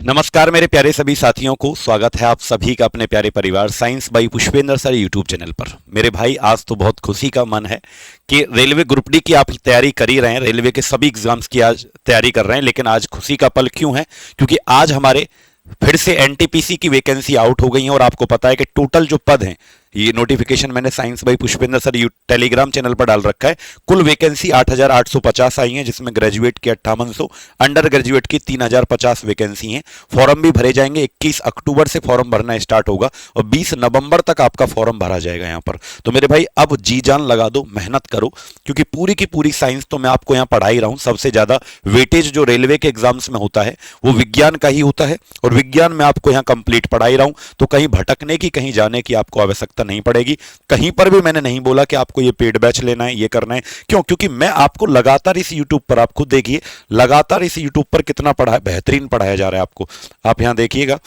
नमस्कार मेरे प्यारे सभी साथियों को, स्वागत है आप सभी का अपने प्यारे परिवार science by Pushpendra sir YouTube channel पर। मेरे भाई, आज तो बहुत खुशी का मन है कि रेलवे ग्रुप डी की आप तैयारी कर ही रहे हैं, रेलवे के सभी एग्जाम्स की आज तैयारी कर रहे हैं। लेकिन आज खुशी का पल क्यों है? क्योंकि आज हमारे फिर से एनटीपीसी की वैकेंसी आउट हो गई है और आपको पता है कि टोटल जो पद हैं, ये नोटिफिकेशन मैंने science by Pushpendra sir Telegram channel पर डाल रखा है। कुल वैकेंसी 8,850 आई है, जिसमें ग्रेजुएट की 5800, अंडर ग्रेजुएट की 3,050 वैकेंसी हैं। फॉर्म भी भरे जाएंगे, 21 अक्टूबर से फॉर्म भरना स्टार्ट होगा और 20 नवंबर तक आपका फॉर्म भरा जाएगा यहाँ पर। तो मेरे भाई, अब जी जान लगा दो, मेहनत करो, क्योंकि पूरी की पूरी साइंस तो मैं आपको यहाँ पढ़ा ही रहा हूँ। सबसे ज्यादा वेटेज जो रेलवे के एग्जाम्स में होता है वो विज्ञान का ही होता है, और विज्ञान में आपको यहाँ कंप्लीट पढ़ा ही रहा हूँ। तो कहीं भटकने की, कहीं जाने की आपको आवश्यकता नहीं पड़ेगी। कहीं पर भी मैंने नहीं बोला कि आपको ये पेड बैच लेना है, ये करना है। क्यों? क्योंकि मैं आपको लगातार इस यूट्यूब पर, आप खुद देखिए लगातार इस यूट्यूब पर कितना बेहतरीन पढ़ाया जा रहा है आपको। आप यहां देखिएगा,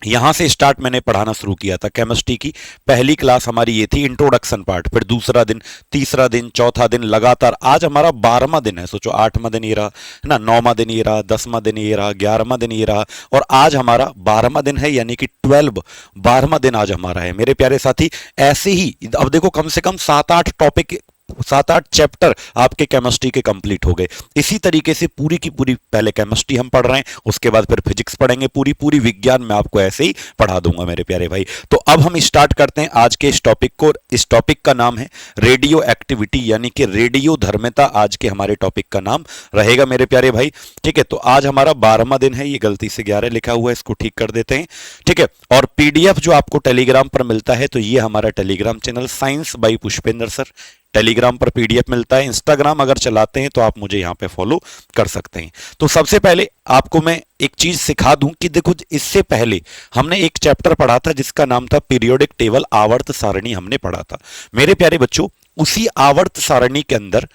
यहां से स्टार्ट मैंने पढ़ाना शुरू किया था। केमिस्ट्री की पहली क्लास हमारी ये थी, इंट्रोडक्शन पार्ट, फिर दूसरा दिन, तीसरा दिन, चौथा दिन, लगातार आज हमारा 12वां दिन है। सोचो, 8वां दिन ये रहा है ना, 9वां दिन ये रहा, 10वां दिन ये रहा, 11वां दिन ये रहा, और आज हमारा 12वां दिन है, यानी कि 12वां दिन आज हमारा है मेरे प्यारे साथी। ऐसे ही अब देखो, कम से कम 7-8 टॉपिक, 7-8 चैप्टर आपके केमिस्ट्री के कंप्लीट हो गए। इसी तरीके से पूरी की पूरी पहले केमिस्ट्री हम पढ़ रहे हैं, उसके बाद फिर फिजिक्स पढ़ेंगे, पूरी पूरी विज्ञान में आपको ऐसे ही पढ़ा दूंगा मेरे प्यारे भाई। तो अब हम स्टार्ट करते हैं आज के इस टॉपिक को। इस टॉपिक का नाम है रेडियो एक्टिविटी, यानी कि रेडियो धर्मिता आज के हमारे टॉपिक का नाम रहेगा मेरे प्यारे भाई। ठीक है, तो आज हमारा 12वां दिन है, ये गलती से 11 लिखा हुआ है, इसको ठीक कर देते हैं। ठीक है, और पीडीएफ जो आपको टेलीग्राम पर मिलता है, तो ये हमारा Telegram channel science by Pushpendra sir, Telegram पर पीडीएफ मिलता है। इंस्टाग्राम अगर चलाते हैं तो आप मुझे यहां पे फॉलो कर सकते हैं। तो सबसे पहले आपको मैं एक चीज सिखा दूं कि देखो, इससे पहले हमने एक चैप्टर पढ़ा था जिसका नाम था पीरियोडिक टेबल, आवर्त सारणी हमने पढ़ा था मेरे प्यारे बच्चों। उसी आवर्त सारणी के अंदर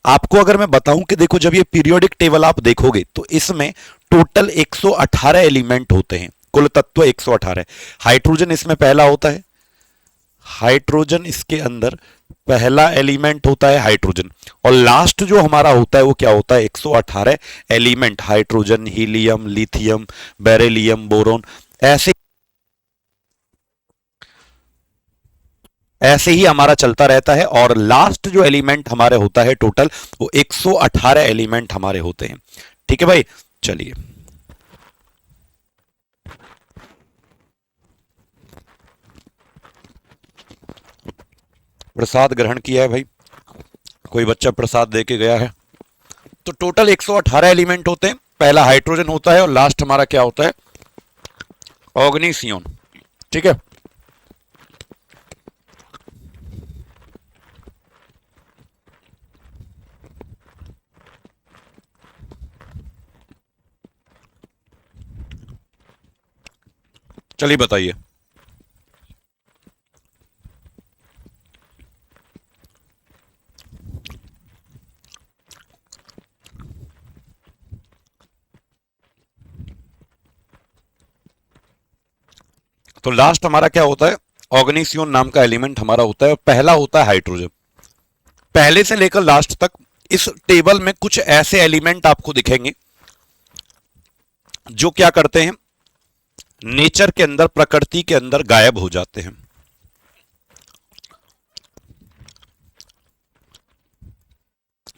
आपको अगर मैं बताऊं कि देखो, जब ये पीरियोडिक टेबल आप देखोगे तो इसमें टोटल 118 एलिमेंट होते हैं, कुल तत्व 118। हाइड्रोजन इसमें पहला होता है, हाइड्रोजन इसके अंदर पहला एलिमेंट होता है हाइड्रोजन, और लास्ट जो हमारा होता है वो क्या होता है? 118 element, hydrogen, helium, lithium, beryllium, boron, ऐसे ऐसे ही हमारा चलता रहता है। और लास्ट जो एलिमेंट हमारे होता है टोटल, वो 118 एलिमेंट हमारे होते हैं। ठीक है भाई, चलिए प्रसाद ग्रहण किया है भाई, कोई बच्चा प्रसाद दे के गया है। तो टोटल 118 एलिमेंट होते हैं, पहला हाइड्रोजन होता है और लास्ट हमारा क्या होता है? ऑग्निसियन। ठीक है, चलिए बताइए। तो लास्ट हमारा क्या होता है? ऑग्निसियन नाम का एलिमेंट हमारा होता है, और पहला होता है हाइड्रोजन। पहले से लेकर लास्ट तक इस टेबल में कुछ ऐसे एलिमेंट आपको दिखेंगे जो क्या करते हैं, नेचर के अंदर, प्रकृति के अंदर गायब हो जाते हैं।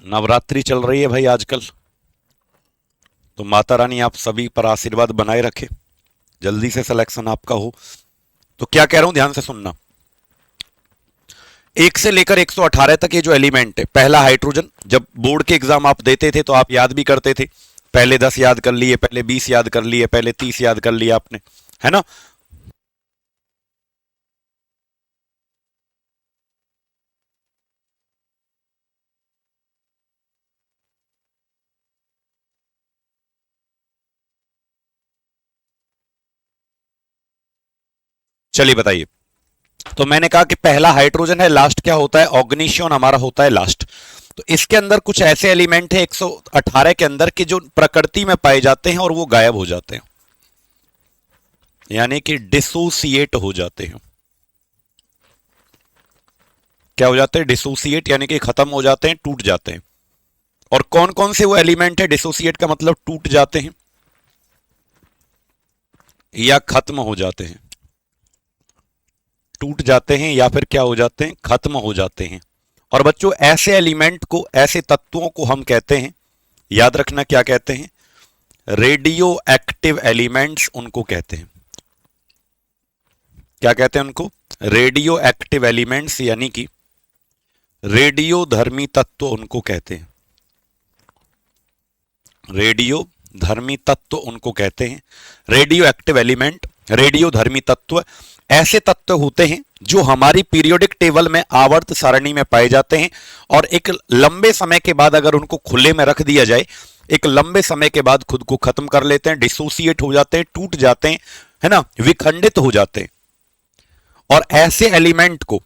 नवरात्रि चल रही है भाई आजकल, तो माता रानी आप सभी पर आशीर्वाद बनाए रखे, जल्दी से सिलेक्शन आपका हो। तो क्या कह रहा हूं, ध्यान से सुनना। 1 से लेकर 118 तक ये जो एलिमेंट है, पहला हाइड्रोजन, जब बोर्ड के एग्जाम आप देते थे तो आप याद भी करते थे, पहले 10 याद कर लिए, पहले 20 याद कर लिए, पहले 30 याद कर लिया आपने, है ना। चलिए बताइए। तो मैंने कहा कि पहला हाइड्रोजन है, लास्ट क्या होता है? ऑग्निशियन हमारा होता है लास्ट। तो इसके अंदर कुछ ऐसे एलिमेंट है 118 के अंदर कि जो प्रकृति में पाए जाते हैं और वो गायब हो जाते हैं, यानी कि डिसोसिएट हो जाते हैं। क्या हो जाते हैं? डिसोसिएट, यानी कि खत्म हो जाते हैं, टूट जाते हैं। और कौन कौन से वो एलिमेंट है डिसोसिएट का मतलब टूट जाते हैं? या खत्म हो जाते हैं, टूट जाते हैं या फिर क्या हो जाते हैं, खत्म हो जाते हैं। और बच्चों ऐसे एलिमेंट को, ऐसे तत्वों को हम कहते हैं, याद रखना क्या कहते हैं, रेडियो एक्टिव एलिमेंट्स उनको कहते हैं। क्या कहते हैं उनको, रेडियो एक्टिव एलिमेंट्स, यानी कि रेडियो धर्मी तत्व उनको कहते हैं। रेडियो धर्मी तत्व उनको कहते हैं। रेडियो एक्टिव एलिमेंट, रेडियो धर्मी तत्व ऐसे तत्व होते हैं जो हमारी पीरियोडिक टेबल में आवर्त सारणी में पाए जाते हैं और एक लंबे समय के बाद अगर उनको खुले में रख दिया जाए, एक लंबे समय के बाद खुद को खत्म कर लेते हैं, डिसोसिएट हो जाते हैं, टूट जाते हैं, है ना, विखंडित हो जाते हैं। और ऐसे एलिमेंट को,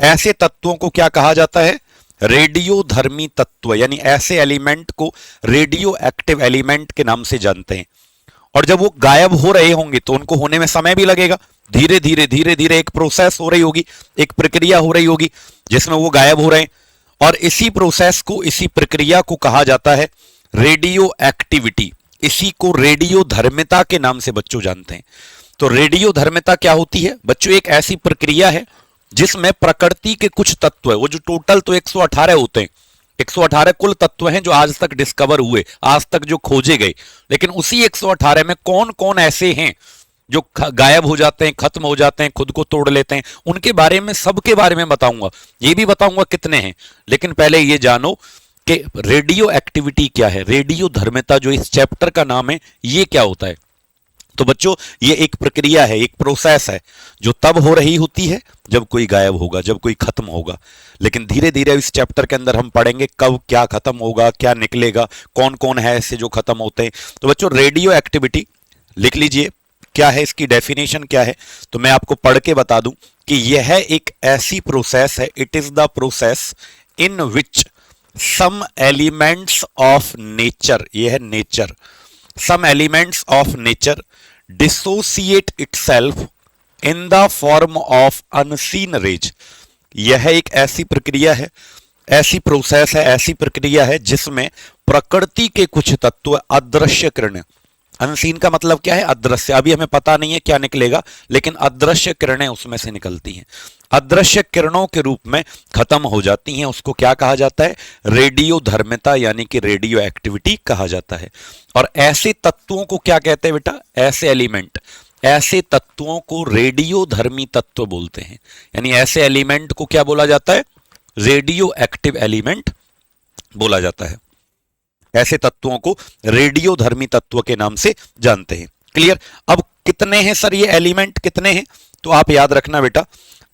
ऐसे तत्वों को क्या कहा जाता है, रेडियो धर्मी तत्व, यानी ऐसे एलिमेंट को रेडियो एक्टिव एलिमेंट के नाम से जानते हैं। और जब वो गायब हो रहे होंगे तो उनको होने में समय भी लगेगा, धीरे धीरे धीरे धीरे एक प्रोसेस हो रही होगी, एक प्रक्रिया हो रही होगी जिसमें वो गायब हो रहे हैं। और इसी प्रोसेस को, इसी प्रक्रिया को कहा जाता है रेडियो एक्टिविटी। इसी को रेडियो धर्मिता के नाम से बच्चों जानते हैं। तो रेडियो धर्मिता क्या होती है बच्चों, एक ऐसी प्रक्रिया है जिसमें प्रकृति के कुछ तत्व है, वो जो टोटल तो 118 होते हैं, 118 कुल तत्व हैं जो आज तक डिस्कवर हुए, आज तक जो खोजे गए, लेकिन उसी 118 में कौन कौन ऐसे हैं जो गायब हो जाते हैं, खत्म हो जाते हैं, खुद को तोड़ लेते हैं, उनके बारे में, सबके बारे में बताऊंगा। ये भी बताऊंगा कितने हैं, लेकिन पहले ये जानो कि रेडियो एक्टिविटी क्या है, रेडियो धर्मिता जो इस चैप्टर का नाम है, ये क्या होता है। तो बच्चों ये एक प्रक्रिया है, एक प्रोसेस है जो तब हो रही होती है जब कोई गायब होगा, जब कोई खत्म होगा। लेकिन धीरे धीरे इस चैप्टर के अंदर हम पढ़ेंगे कब क्या खत्म होगा, क्या निकलेगा, कौन कौन है ऐसे जो खत्म होते हैं। तो बच्चों रेडियो एक्टिविटी लिख लीजिए, क्या है इसकी डेफिनेशन क्या है, तो मैं आपको पढ़ के बता दूं कि यह एक ऐसी प्रोसेस है, it is the process in which some elements of nature, यह है nature, some elements of nature dissociate itself in the form of unseen rays। यह एक ऐसी प्रक्रिया है, ऐसी प्रोसेस है, ऐसी प्रक्रिया है जिसमें प्रकृति के कुछ तत्व अदृश्य किरणें, अनसीन का मतलब क्या है, अदृश्य, अभी हमें पता नहीं है क्या निकलेगा, लेकिन अदृश्य किरणें उसमें से निकलती हैं, अदृश्य किरणों के रूप में खत्म हो जाती हैं। उसको क्या कहा जाता है, रेडियो धर्मिता, यानी कि रेडियो एक्टिविटी कहा जाता है। और ऐसे तत्वों को क्या कहते हैं बेटा, ऐसे एलिमेंट, ऐसे तत्वों को रेडियो धर्मी तत्व बोलते हैं। यानी ऐसे एलिमेंट को क्या बोला जाता है, रेडियो एक्टिव एलिमेंट बोला जाता है। ऐसे तत्वों को रेडियो धर्मी तत्व के नाम से जानते हैं। क्लियर। अब कितने हैं सर ये एलिमेंट, कितने हैं, तो आप याद रखना बेटा,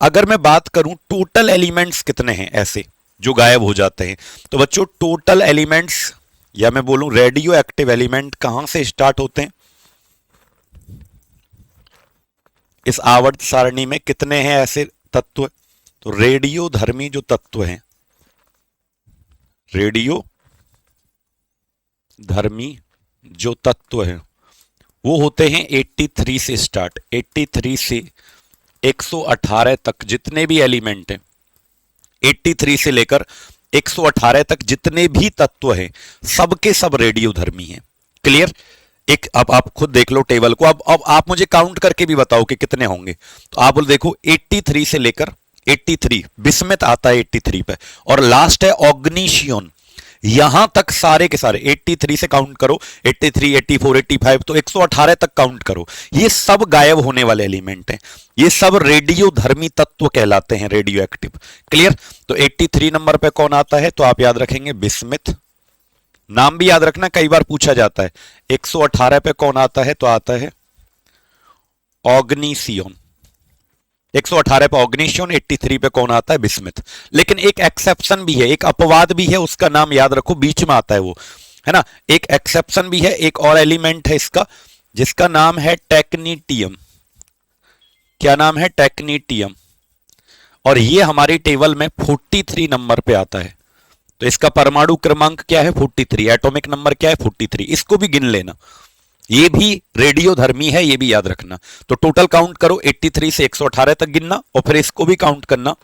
अगर मैं बात करूं टोटल एलिमेंट्स कितने हैं ऐसे जो गायब हो जाते हैं, तो बच्चों टोटल एलिमेंट्स, या मैं बोलूं रेडियो एक्टिव एलिमेंट कहां से स्टार्ट होते हैं, इस आवर्त सारणी में कितने हैं ऐसे तत्व, तो रेडियो धर्मी जो तत्व हैं, रेडियो धर्मी जो तत्व हैं वो होते हैं 83 से स्टार्ट, 83 से 118 तक जितने भी एलिमेंट हैं, 83 से लेकर 118 तक जितने भी तत्व हैं, सबके सब रेडियो धर्मी हैं। क्लियर। एक अब आप खुद देख लो टेबल को, अब आप मुझे काउंट करके भी बताओ कि कितने होंगे। तो आप देखो 83 से लेकर 83, बिस्मित आता है 83 पे, और लास्ट है ऑग्निशियन, यहां तक सारे के सारे 83 से काउंट करो, 83, 84, 85, तो 118 तक काउंट करो। ये सब गायब होने वाले एलिमेंट हैं, ये सब रेडियो धर्मी तत्व कहलाते हैं, रेडियो एक्टिव। क्लियर। तो 83 नंबर पे कौन आता है, तो आप याद रखेंगे बिस्मिथ, नाम भी याद रखना, कई बार पूछा जाता है। 118 पे कौन आता है, तो आता है ऑग्निशियन, 118 पे ऑग्निशियन, 83 पे कौन आता है, बिस्मिथ। लेकिन एक एक्सेप्शन भी है, एक अपवाद भी है, उसका नाम याद रखो, बीच में आता है वो, है ना। एक एक्सेप्शन भी है, एक और एलिमेंट है इसका जिसका नाम है टेक्नीटियम। क्या नाम है, टेक्नीटियम, और ये हमारी टेबल में 43 नंबर पे आता है। तो इसका परमाणु क्रमांक क्या है, 43, एटॉमिक नंबर क्या है, 43, इसको भी गिन लेना, ये भी रेडियो धर्मी है, ये भी याद रखना। तो टोटल काउंट करो 83 से 118 तक गिनना, और फिर इसको भी काउंट करना।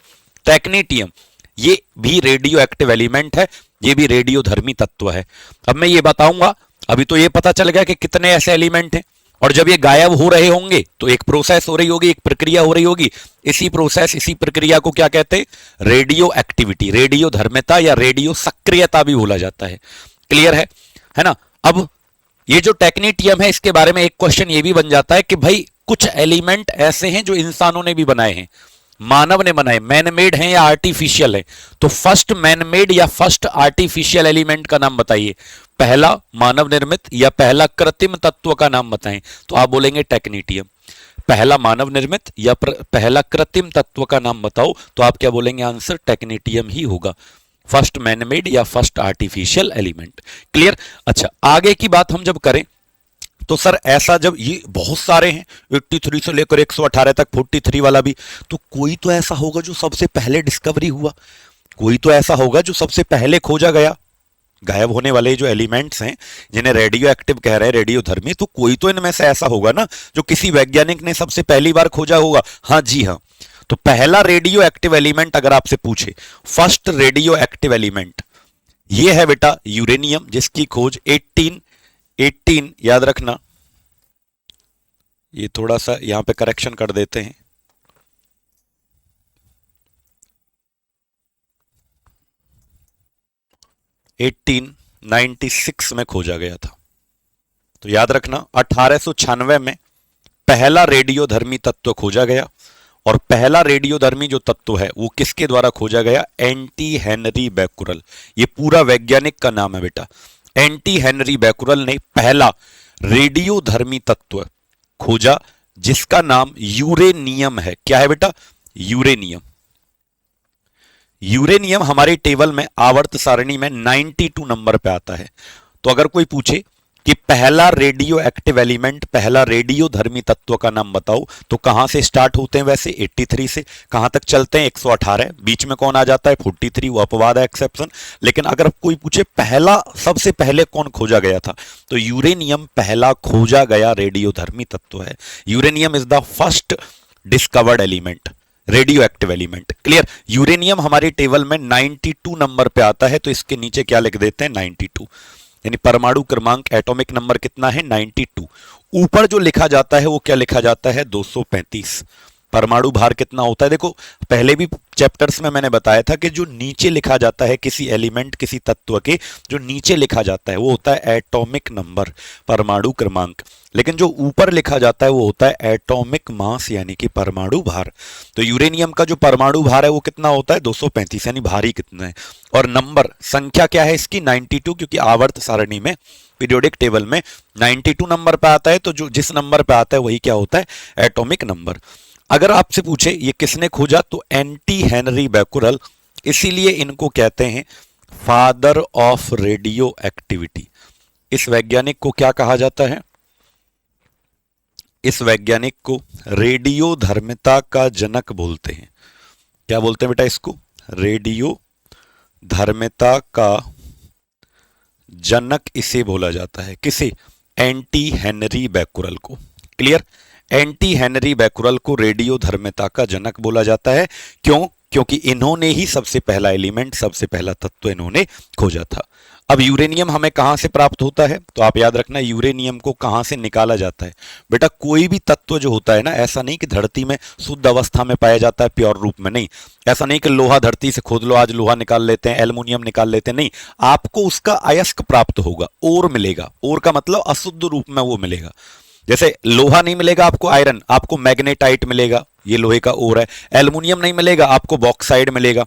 टेक्नीटियम ये भी रेडियो एक्टिव एलिमेंट है, ये भी रेडियो धर्मी तत्व है। अब मैं ये बताऊंगा, अभी तो ये पता चल गया कि कितने ऐसे एलिमेंट हैं, और जब ये गायब हो रहे होंगे तो एक प्रोसेस हो रही होगी, एक प्रक्रिया हो रही होगी। इसी प्रोसेस, इसी प्रक्रिया को क्या कहते हैं? रेडियो एक्टिविटी, रेडियो धर्मिता या रेडियो सक्रियता भी बोला जाता है। क्लियर है ना? अब ये जो टेक्नीटियम है, इसके बारे में एक क्वेश्चन ये भी बन जाता है कि भाई कुछ एलिमेंट ऐसे हैं जो इंसानों ने भी बनाए हैं, मानव ने बनाए, मैन मेड हैं या आर्टिफिशियल है। तो फर्स्ट मैन मेड या फर्स्ट आर्टिफिशियल एलिमेंट का नाम बताइए। पहला मानव निर्मित या पहला कृत्रिम तत्व का नाम बताएं। तो आप बोलेंगे टेक्नीटियम। पहला मानव निर्मित या पहला कृत्रिम तत्व का नाम बताओ, तो आप क्या बोलेंगे? आंसर टेक्नीटियम ही होगा। फर्स्ट मैन मेड या फर्स्ट आर्टिफिशियल एलिमेंट। क्लियर? अच्छा, आगे की बात हम जब करें तो सर ऐसा जब ये बहुत सारे हैं 83 से लेकर 118 तक, 43 वाला भी, तो कोई तो ऐसा होगा जो सबसे पहले डिस्कवरी हुआ, कोई तो ऐसा होगा जो सबसे पहले खोजा गया। गायब होने वाले जो एलिमेंट्स हैं जिन्हें रेडियो एक्टिव कह रहे हैं, रेडियो धर्मी, तो कोई तो इनमें से ऐसा होगा ना जो किसी वैज्ञानिक ने सबसे पहली बार खोजा होगा। हाँ जी हाँ। तो पहला रेडियो एक्टिव एलिमेंट अगर आपसे पूछे, फर्स्ट रेडियो एक्टिव एलिमेंट, ये है बेटा यूरेनियम, जिसकी खोज 18 याद रखना, ये थोड़ा सा यहां पे करेक्शन कर देते हैं, 1896 में खोजा गया था। तो याद रखना 1896 में पहला रेडियोधर्मी तत्व खोजा गया। और पहला रेडियोधर्मी जो तत्व है वो किसके द्वारा खोजा गया? Anti Henry Becquerel. ये पूरा वैज्ञानिक का नाम है बेटा। एंटी हेनरी बैकुरल ने पहला रेडियोधर्मी तत्व खोजा जिसका नाम यूरेनियम है। क्या है बेटा? यूरेनियम। यूरेनियम हमारी टेबल में आवर्त सारणी में 92 नंबर पे आता है। तो अगर कोई पूछे कि पहला रेडियो एक्टिव एलिमेंट, पहला रेडियोधर्मी तत्व का नाम बताओ, तो कहां से स्टार्ट होते हैं? वैसे 83 से कहां तक चलते हैं? 118। बीच में कौन आ जाता है? 43, वो अपवाद है, एक्सेप्शन। लेकिन अगर कोई पूछे पहला, सबसे पहले कौन खोजा गया था, तो यूरेनियम पहला खोजा गया रेडियोधर्मी तत्व है। Uranium is the first discovered element, radio active element. Clear? Uranium हमारी टेबल में 92 नंबर पे आता है, तो इसके नीचे क्या लिख देते हैं? 92, यानी परमाणु क्रमांक, एटॉमिक नंबर कितना है? 92। ऊपर जो लिखा जाता है वो क्या लिखा जाता है? 235। परमाणु भार कितना होता है? देखो पहले भी चैप्टर्स में मैंने बताया था कि जो नीचे लिखा जाता है किसी एलिमेंट, किसी तत्व के, जो नीचे लिखा जाता है वो होता है एटॉमिक नंबर, परमाणु क्रमांक। लेकिन जो ऊपर लिखा जाता है वो होता है एटॉमिक मास, यानी कि परमाणु भार। तो यूरेनियम का जो परमाणु भार है वो कितना होता है? 235, यानी भारी कितना है। और नंबर, संख्या क्या है इसकी? 92, क्योंकि आवर्त सारणी में, पीरियोडिक टेबल में 92 नंबर पे आता है। तो जो जिस नंबर पे आता है वही क्या होता है? Atomic number. अगर आपसे पूछे ये किसने खोजा, तो एंटी हेनरी बैकुरल। इसीलिए इनको कहते हैं फादर ऑफ रेडियो एक्टिविटी। इस वैज्ञानिक को क्या कहा जाता है? इस वैज्ञानिक को रेडियो धर्मिता का जनक बोलते हैं। क्या बोलते हैं बेटा इसको? रेडियो धर्मिता का जनक इसे बोला जाता है। किसे? एंटी हेनरी बैकुरल को। क्लियर? एंटी हेनरी बैकुरल को रेडियो धर्मिता का जनक बोला जाता है। क्यों? क्योंकि इन्होंने ही सबसे पहला एलिमेंट, सबसे पहला तत्व इन्होंने खोजा था। अब यूरेनियम हमें कहां से प्राप्त होता है? तो आप याद रखना यूरेनियम को कहां से निकाला जाता है। बेटा कोई भी तत्व जो होता है ना, ऐसा नहीं कि धरती में शुद्ध अवस्था में पाया जाता है प्योर रूप में, नहीं। ऐसा नहीं कि लोहा धरती से खोद लो, आज लोहा निकाल लेते हैं, एल्युमिनियम निकाल लेते हैं, नहीं। आपको उसका अयस्क प्राप्त होगा, ओर मिलेगा। ओर का मतलब अशुद्ध रूप में वो मिलेगा। जैसे लोहा नहीं मिलेगा आपको आयरन, आपको मैग्नेटाइट मिलेगा, ये लोहे का ओर है। एल्युमिनियम नहीं मिलेगा आपको बॉक्साइड मिलेगा।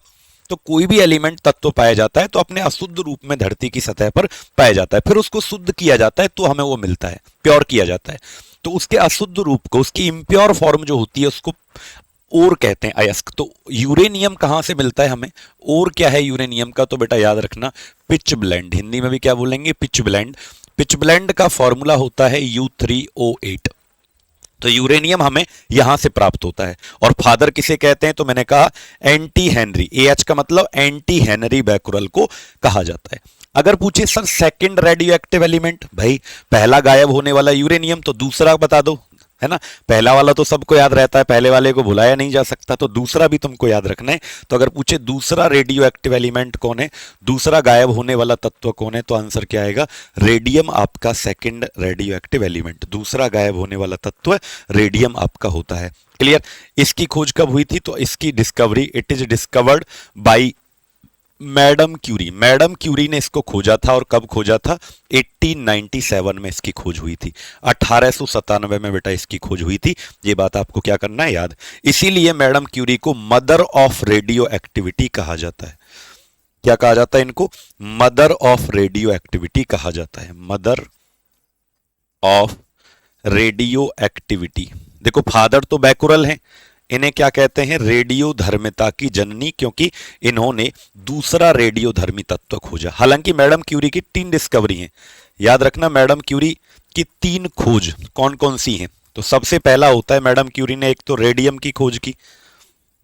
तो कोई भी एलिमेंट तत्व पाया जाता है तो अपने अशुद्ध रूप में धरती की सतह पर पाया जाता है, फिर उसको शुद्ध किया जाता है तो हमें वो मिलता है, प्योर किया जाता है। तो उसके अशुद्ध रूप को, उसकी इम्प्योर फॉर्म जो होती है उसको ओर कहते हैं, अयस्क। तो यूरेनियम कहां से मिलता है हमें? ओर क्या है यूरेनियम का? तो बेटा याद रखना पिच ब्लेंड। हिंदी में भी क्या बोलेंगे? Pitch blend. पिच ब्लेंड का फॉर्मूला होता है U3O8। तो यूरेनियम हमें यहां से प्राप्त होता है। और फादर किसे कहते हैं? तो मैंने कहा एंटी हेनरी, AH का मतलब एंटी हेनरी बैकुरल को कहा जाता है। अगर पूछे sir second radio active element, भाई पहला गायब होने वाला यूरेनियम, तो दूसरा बता दो। है ना। पहला वाला तो सबको याद रहता है, पहले वाले को भुलाया नहीं जा सकता, तो दूसरा भी तुमको याद रखना है। तो अगर पूछे दूसरा रेडियो एक्टिव एलिमेंट कौन है, दूसरा गायब होने वाला तत्व कौन है, तो आंसर क्या आएगा, रेडियम आपका सेकंड रेडियो एक्टिव एलिमेंट, दूसरा गायब होने वाला तत्व रेडियम आपका होता है। क्लियर। इसकी खोज कब हुई थी, तो इसकी discovery, it is discovered by madam Curie. Madam Curie ने इसको खोजा था, और कब खोजा था, 1897 में इसकी खोज हुई थी। 1897 में बेटा इसकी खोज हुई थी। ये बात आपको क्या करना है, याद। इसीलिए मैडम क्यूरी को मदर ऑफ रेडियो एक्टिविटी कहा जाता है। क्या कहा जाता है इनको, मदर ऑफ रेडियो एक्टिविटी कहा जाता है, मदर ऑफ रेडियो एक्टिविटी। देखो फादर तो बैकुरल हैं, इन्हें क्या कहते हैं, रेडियो धर्मिता की जननी, क्योंकि इन्होंने दूसरा रेडियो धर्मी तत्व खोजा। हालांकि मैडम क्यूरी की 3 डिस्कवरी हैं, याद रखना, मैडम क्यूरी की 3 खोज कौन कौन सी हैं। तो सबसे पहला होता है, मैडम क्यूरी ने एक तो रेडियम की खोज की,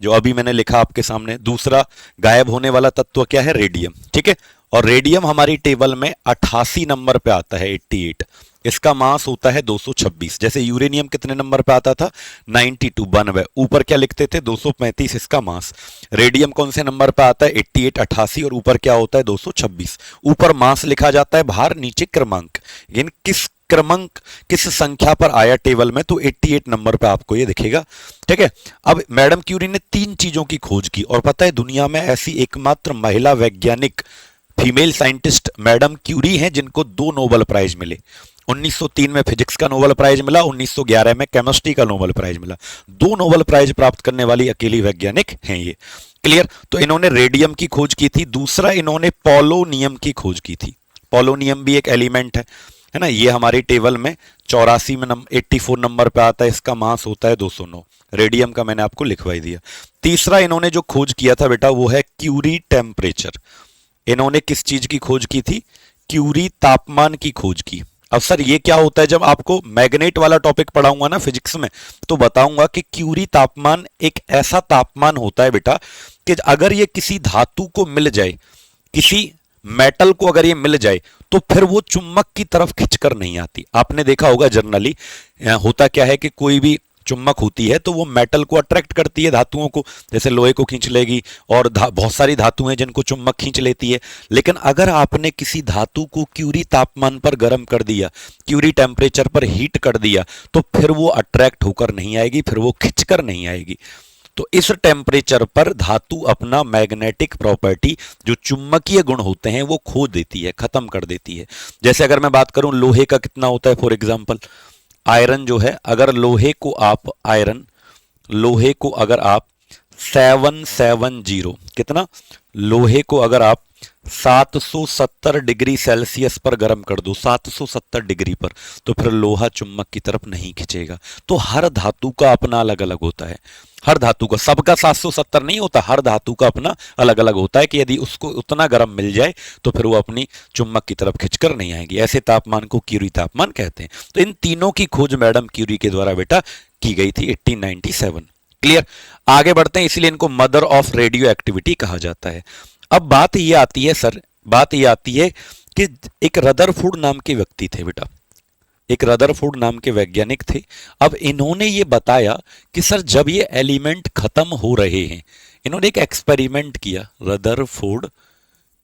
जो अभी मैंने लिखा आपके सामने। दूसरा गायब होने वाला तत्व क्या है, रेडियम, ठीक है। और रेडियम हमारी टेबल में 88 नंबर पे आता है, 88। इसका मास होता है 226। जैसे यूरेनियम कितने नंबर पे आता था, 92, 92। ऊपर क्या लिखते थे, 235 इसका मास। रेडियम कौन से नंबर पे आता है, 88, 88, और ऊपर क्या होता है, 226। ऊपर मास लिखा जाता है, बाहर नीचे क्रमांक। यानी किस क्रमांक, किस संख्या पर आया टेबल में, तो 88 नंबर पे आपको ये दिखेगा, ठीक है। अब मैडम क्यूरी ने 3 चीजों की खोज की, और पता है दुनिया में ऐसी एकमात्र महिला वैज्ञानिक, फीमेल साइंटिस्ट मैडम क्यूरी हैं, जिनको 2 नोबेल प्राइज मिले। 1903 में फिजिक्स का नोबेल प्राइज मिला, 1911 में केमिस्ट्री का नोबेल प्राइज मिला। 2 नोबेल प्राइज प्राप्त करने वाली अकेली वैज्ञानिक हैं ये। क्लियर। तो इन्होंने रेडियम की खोज की थी। दूसरा इन्होंने पोलोनियम की खोज की थी। पोलोनियम भी एक एलिमेंट है ना। ये हमारी टेबल में 84 में 84 नंबर पे आता है, इसका मास होता है 209। रेडियम का मैंने आपको लिखवाई दिया। तीसरा इन्होंने जो खोज किया था बेटा, वो है क्यूरी टेम्परेचर। इन्होंने किस चीज की खोज की थी, क्यूरी तापमान की खोज की। अब सर ये क्या होता है, जब आपको मैग्नेट वाला टॉपिक पढ़ाऊंगा ना फिजिक्स में, तो बताऊंगा कि क्यूरी तापमान एक ऐसा तापमान होता है बेटा, कि अगर ये किसी धातु को मिल जाए, किसी मेटल को अगर ये मिल जाए, तो फिर वो चुंबक की तरफ खिंचकर नहीं आती। आपने देखा होगा जनरली होता क्या है कि कोई भी चुंबक होती है तो वो मेटल को अट्रैक्ट करती है, धातुओं को, जैसे लोहे को खींच लेगी, और बहुत सारी धातुएं हैं जिनको चुंबक खींच लेती है। लेकिन अगर आपने किसी धातु को क्यूरी तापमान पर गर्म कर दिया, क्यूरी टेम्परेचर पर हीट कर दिया, तो फिर वो अट्रैक्ट होकर नहीं आएगी, फिर वो खिंचकर नहीं आएगी। तो इस टेम्परेचर पर धातु अपना मैग्नेटिक प्रॉपर्टी, जो चुंबकीय गुण होते हैं, वो खो देती है, खत्म कर देती है। जैसे अगर मैं बात करूं लोहे का कितना होता है, फॉर एग्जांपल आयरन जो है, अगर लोहे को आप, आयरन लोहे को अगर आप 770, कितना, लोहे को अगर आप 770 डिग्री सेल्सियस पर गर्म कर दो, 770 डिग्री पर, तो फिर लोहा चुंबक की तरफ नहीं खिंचेगा। तो हर धातु का अपना अलग अलग होता है, हर धातु का, सबका 770 नहीं होता, हर धातु का अपना अलग अलग होता है, कि यदि उसको उतना गर्म मिल जाए तो फिर वो अपनी चुंबक की तरफ खिंचकर नहीं आएगी। ऐसे तापमान को क्यूरी तापमान कहते हैं। तो इन तीनों की खोज मैडम क्यूरी के द्वारा बेटा की गई थी 1897। क्लियर। आगे बढ़ते हैं, इसलिए इनको मदर ऑफ रेडियो एक्टिविटी कहा जाता है। अब बात ये आती है सर, बात ये आती है कि एक रदरफोर्ड नाम के व्यक्ति थे बेटा, एक रदरफोर्ड नाम के वैज्ञानिक थे। अब इन्होंने ये बताया कि सर जब ये एलिमेंट खत्म हो रहे हैं, इन्होंने एक एक्सपेरिमेंट किया, रदरफोर्ड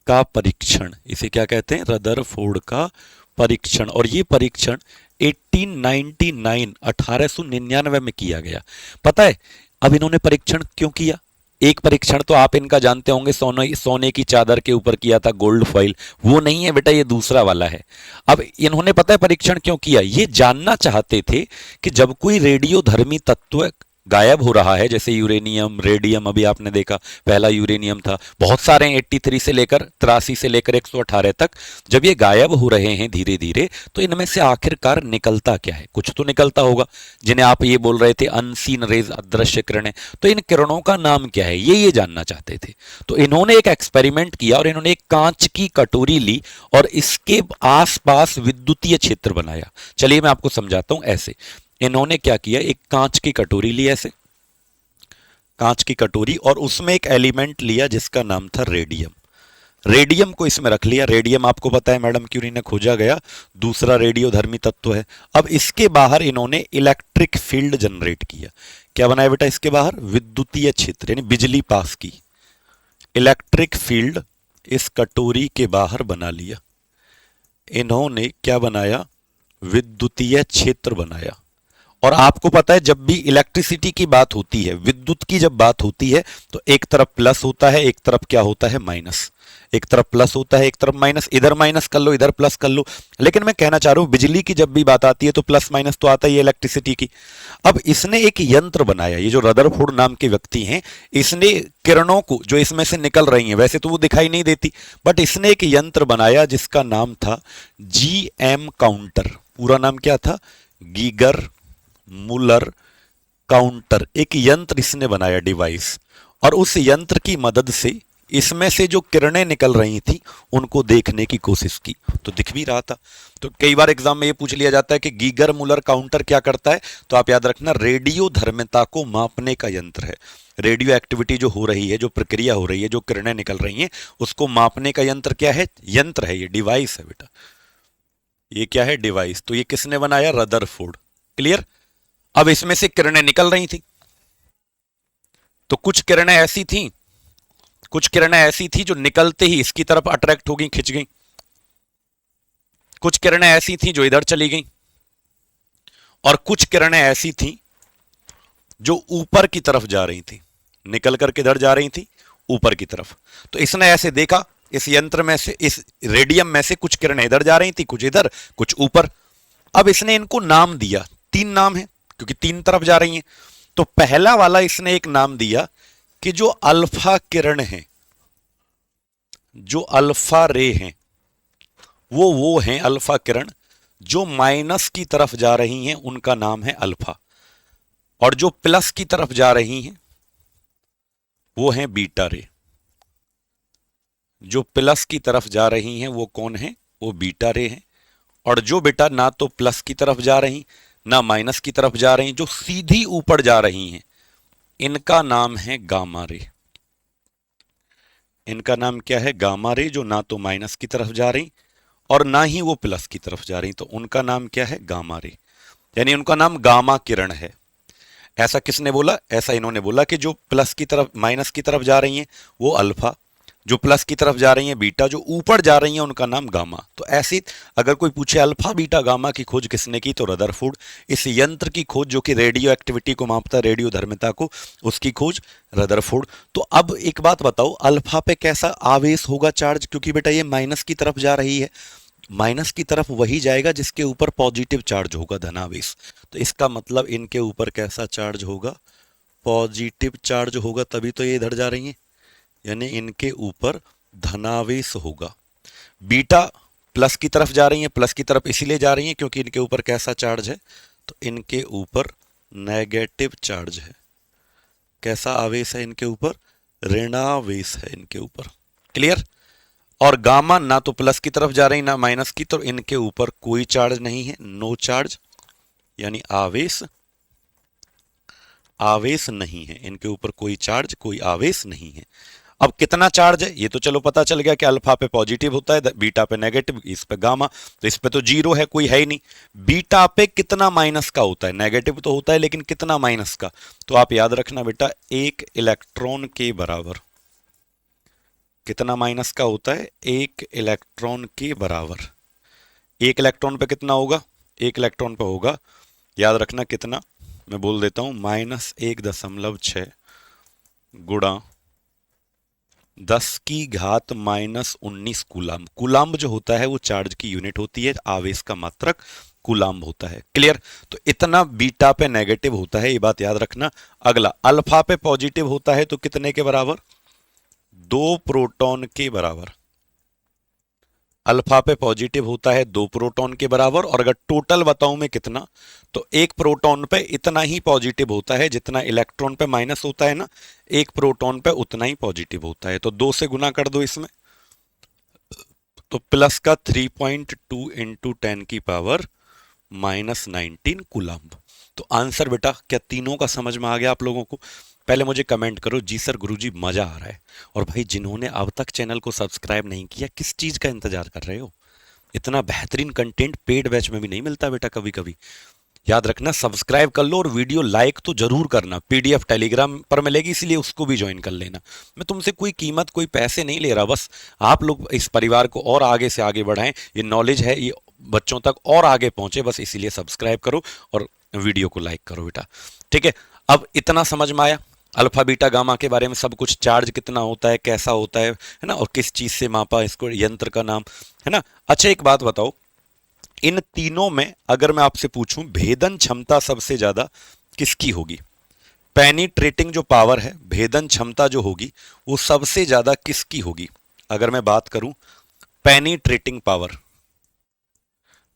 का परीक्षण, इसे क्या कहते हैं, रदरफोर्ड का परीक्षण। और ये परीक्षण 1899 में किया गया। पता है अब इन्होंने परीक्षण क्यों किया? एक परीक्षण तो आप इनका जानते होंगे, सोने की चादर के ऊपर किया था, गोल्ड फॉइल, वो नहीं है बेटा, ये दूसरा वाला है। अब इन्होंने पता है परीक्षण क्यों किया? ये जानना चाहते थे कि जब कोई रेडियो धर्मी तत्व गायब हो रहा है, जैसे यूरेनियम, रेडियम, अभी आपने देखा पहला यूरेनियम था, बहुत सारे 83 से लेकर 83 से लेकर 118 तक, जब ये गायब हो रहे हैं धीरे धीरे, तो इनमें से आखिरकार निकलता क्या है? कुछ तो निकलता होगा, जिन्हें आप ये बोल रहे थे अनसीन रेज, अदृश्य किरणें। तो इन किरणों का नाम क्या है, ये जानना चाहते थे। तो इन्होंने एक एक्सपेरिमेंट किया, और इन्होंने एक कांच की कटोरी ली और इसके आसपास विद्युतीय क्षेत्र बनाया। चलिए मैं आपको समझाता हूं। ऐसे इन्होंने क्या किया, एक कांच की कटोरी ली, ऐसे कांच की कटोरी, और उसमें एक एलिमेंट लिया जिसका नाम था रेडियम। रेडियम को इसमें रख लिया। रेडियम आपको पता है मैडम क्यूरी ने खोजा गया दूसरा रेडियोधर्मी तत्व है। अब इसके बाहर इन्होंने इलेक्ट्रिक फील्ड जनरेट किया। क्या बनाया बेटा इसके बाहर? विद्युतीय क्षेत्र यानी बिजली पास की। इलेक्ट्रिक फील्ड इस कटोरी के बाहर बना लिया। इन्होंने क्या बनाया? विद्युतीय क्षेत्र बनाया। और आपको पता है जब भी इलेक्ट्रिसिटी की बात होती है, विद्युत की जब बात होती है, तो एक तरफ प्लस होता है, एक तरफ क्या होता है? माइनस। एक तरफ प्लस होता है, एक तरफ माइनस। इधर माइनस कर लो, इधर प्लस कर लो। लेकिन मैं कहना चाह रहा हूं बिजली की जब भी बात आती है तो प्लस माइनस तो आता ही है इलेक्ट्रिसिटी की। अब इसने एक यंत्र बनाया, ये जो रदरफोर्ड नाम के व्यक्ति हैं, इसने किरणों को जो इसमें से निकल रही हैं, वैसे तो वो दिखाई नहीं देती, बट इसने एक यंत्र बनाया जिसका नाम था जीएम काउंटर। पूरा नाम क्या था? Geiger Muller counter. एक यंत्र इसने बनाया, डिवाइस। और उस यंत्र की मदद से इसमें से जो किरणें निकल रही थी उनको देखने की कोशिश की, तो दिख भी रहा था। तो कई बार एग्जाम में ये पूछ लिया जाता है कि गीगर मुलर काउंटर क्या करता है, तो आप याद रखना रेडियो धर्मिता को मापने का यंत्र है। रेडियो एक्टिविटी जो हो रही है, जो प्रक्रिया हो रही है, जो किरणें निकल रही हैं, उसको मापने का यंत्र क्या है? यंत्र है, ये डिवाइस है बेटा। ये क्या है? डिवाइस। तो ये किसने बनाया? रदरफोर्ड। क्लियर? अब इसमें से किरणें निकल रही थी, तो कुछ किरणें ऐसी थी, कुछ किरणें ऐसी थी जो निकलते ही इसकी तरफ अट्रैक्ट हो गई, खिंच गई। कुछ किरणें ऐसी थी जो इधर चली गई, और कुछ किरणें ऐसी थी जो ऊपर की तरफ जा रही थी। निकल कर किधर जा रही थी? ऊपर की तरफ। तो इसने ऐसे देखा, इस यंत्र में से, इस रेडियम में से कुछ किरणें इधर जा रही थी, कुछ इधर, कुछ ऊपर। अब इसने इनको नाम दिया। 3 नाम है क्योंकि 3 तरफ जा रही हैं। तो पहला वाला इसने एक नाम दिया कि जो अल्फा किरण है, जो अल्फा रे हैं, वो हैं अल्फा किरण। जो माइनस की तरफ जा रही हैं उनका नाम है अल्फा, और जो प्लस की तरफ जा रही हैं वो हैं बीटा रे। जो प्लस की तरफ जा रही हैं वो कौन है? वो बीटा रे हैं। और जो बेटा ना तो प्लस की तरफ जा रही ना माइनस की तरफ जा रही, जो सीधी ऊपर जा रही हैं, इनका नाम है गामा रे। इनका नाम क्या है? Gamma ray. जो ना तो माइनस की तरफ जा रही और ना ही वो प्लस की तरफ जा रही, तो उनका नाम क्या है? Gamma ray. यानी उनका नाम गामा किरण है। ऐसा किसने बोला? ऐसा इन्होंने बोला कि जो प्लस की तरफ, माइनस की तरफ जा रही हैं वो अल्फा, जो प्लस की तरफ जा रही हैं बीटा, जो ऊपर जा रही हैं उनका नाम गामा। तो ऐसी अगर कोई पूछे अल्फा बीटा गामा की खोज किसने की, तो रदरफोर्ड। इस यंत्र की खोज जो कि रेडियो एक्टिविटी को मापता है, रेडियो धर्मिता को, उसकी खोज रदरफोर्ड। तो अब एक बात बताओ, अल्फा पे कैसा आवेश होगा चार्ज? क्योंकि बेटा ये माइनस की तरफ जा रही है, माइनस की तरफ वही जाएगा जिसके ऊपर पॉजिटिव चार्ज होगा, धनावेश। तो इसका मतलब इनके ऊपर कैसा चार्ज होगा? पॉजिटिव चार्ज होगा, तभी तो ये इधर जा रही हैं, यानी इनके ऊपर धनावेश होगा। बीटा प्लस की तरफ जा रही हैं, प्लस की तरफ इसीलिए जा रही हैं क्योंकि इनके ऊपर कैसा चार्ज है? तो इनके ऊपर नेगेटिव चार्ज है। कैसा आवेश है इनके ऊपर? ऋणावेश है इनके ऊपर। क्लियर? और गामा ना तो प्लस की तरफ जा रही ना माइनस की, तो इनके ऊपर कोई चार्ज नहीं है, नो चार्ज, यानी आवेश, आवेश नहीं है इनके ऊपर, कोई चार्ज, कोई आवेश नहीं है। अब कितना चार्ज है ये तो चलो पता चल गया कि अल्फा पे पॉजिटिव होता है, बीटा पे नेगेटिव, इस पे गामा। तो इस पे तो 0 है, कोई है ही नहीं। बीटा पे कितना माइनस का होता है? नेगेटिव तो होता है लेकिन कितना माइनस का? तो आप याद रखना बेटा, 1 इलेक्ट्रॉन के बराबर। कितना माइनस का होता है? 1 इलेक्ट्रॉन के बराबर। 1 इलेक्ट्रॉन पे कितना होगा? 1 इलेक्ट्रॉन पे होगा, याद रखना कितना, मैं बोल देता हूं, -1.6 गुणा 10⁻⁻19 कूलाम्ब। कूलाम्ब जो होता है वो चार्ज की यूनिट होती है, आवेश का मात्रक कूलाम्ब होता है। क्लियर? तो इतना बीटा पे नेगेटिव होता है, ये बात याद रखना। अगला, अल्फा पे पॉजिटिव होता है तो कितने के बराबर? 2 प्रोटॉन के बराबर। अल्फा पे पॉजिटिव होता है 2 प्रोटॉन के बराबर। और अगर टोटल बताऊं मैं कितना, तो 1 प्रोटॉन पे इतना ही पॉजिटिव होता है जितना इलेक्ट्रॉन पे माइनस होता है ना, 1 प्रोटॉन पे उतना ही पॉजिटिव होता है। तो 2 से गुना कर दो इसमें, तो प्लस का 3.2 इंटू 10⁻⁻19 कूलाम्ब। तो आंसर बेटा क्या तीनों का समझ में आ गया आप लोगों को? पहले मुझे कमेंट करो जी सर गुरुजी मजा आ रहा है। और भाई जिन्होंने अब तक चैनल को सब्सक्राइब नहीं किया, किस चीज का इंतजार कर रहे हो? इतना बेहतरीन कंटेंट पेड बैच में भी नहीं मिलता बेटा कभी कभी। याद रखना, सब्सक्राइब कर लो और वीडियो लाइक तो जरूर करना। पीडीएफ टेलीग्राम पर मिलेगी, इसलिए उसको भी ज्वाइन कर लेना। मैं तुमसे कोई कीमत, कोई पैसे नहीं ले रहा, बस आप लोग इस परिवार को और आगे से आगे बढ़ाएं। ये नॉलेज है, ये बच्चों तक और आगे पहुंचे, बस इसीलिए सब्सक्राइब करो और वीडियो को लाइक करो बेटा। ठीक है, अब इतना समझ में आया अल्फा बीटा गामा के बारे में सब कुछ। चार्ज कितना होता है, कैसा होता है ना, और किस चीज से मापा, इसको यंत्र का नाम है ना। अच्छा एक बात बताओ, इन तीनों में अगर मैं आपसे पूछूं भेदन क्षमता सबसे ज्यादा किसकी होगी? पेनिट्रेटिंग जो पावर है, भेदन क्षमता जो होगी, वो सबसे ज्यादा किसकी होगी? अगर मैं बात करूं पेनिट्रेटिंग पावर,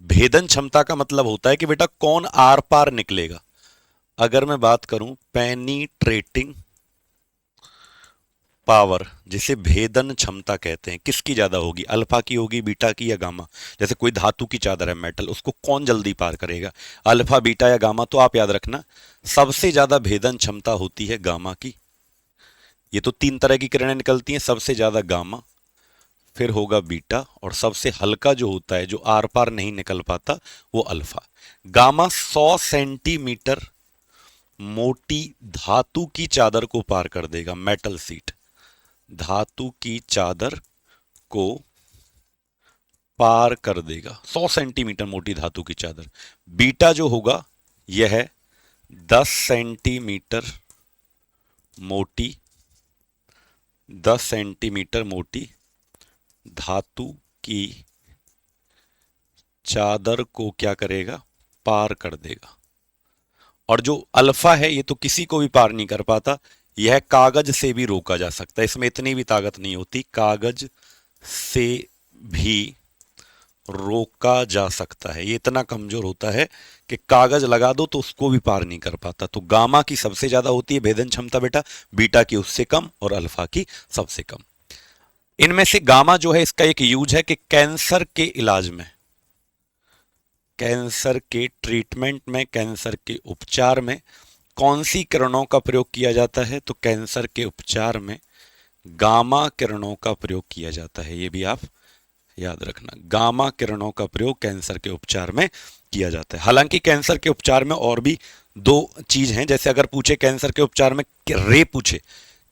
भेदन क्षमता का मतलब होता है कि बेटा कौन आर पार निकलेगा। अगर मैं बात करूं पेनिट्रेटिंग पावर, जिसे भेदन क्षमता कहते हैं, किसकी ज्यादा होगी? अल्फा की होगी, बीटा की, या गामा? जैसे कोई धातु की चादर है, मेटल, उसको कौन जल्दी पार करेगा, अल्फा बीटा या गामा? तो आप याद रखना सबसे ज्यादा भेदन क्षमता होती है गामा की। ये तो तीन तरह की किरणें निकलती हैं, सबसे ज्यादा गामा, फिर होगा बीटा, और सबसे हल्का जो होता है, जो आर पार नहीं निकल पाता, वो अल्फा। गामा 100 सेंटीमीटर मोटी धातु की चादर को पार कर देगा, मेटल सीट, धातु की चादर को पार कर देगा, 100 सेंटीमीटर मोटी धातु की चादर। बीटा जो होगा यह है 10 सेंटीमीटर मोटी, 10 सेंटीमीटर मोटी धातु की चादर को क्या करेगा? पार कर देगा। और जो अल्फा है ये तो किसी को भी पार नहीं कर पाता, यह कागज से भी रोका जा सकता है, इसमें इतनी भी ताकत नहीं होती, कागज से भी रोका जा सकता है, ये इतना कमजोर होता है कि कागज लगा दो तो उसको भी पार नहीं कर पाता। तो गामा की सबसे ज्यादा होती है भेदन क्षमता बेटा, बीटा की उससे कम, और अल्फा की सबसे कम। इनमें से गामा जो है, इसका एक यूज है कि कैंसर के इलाज में, कैंसर के ट्रीटमेंट में, कैंसर के उपचार में कौन सी किरणों का प्रयोग किया जाता है? तो कैंसर के उपचार में गामा किरणों का प्रयोग किया जाता है, ये भी आप याद रखना। गामा किरणों का प्रयोग कैंसर के उपचार में किया जाता है। हालांकि कैंसर के उपचार में और भी दो चीज हैं, जैसे अगर पूछे कैंसर के उपचार में रे पूछे,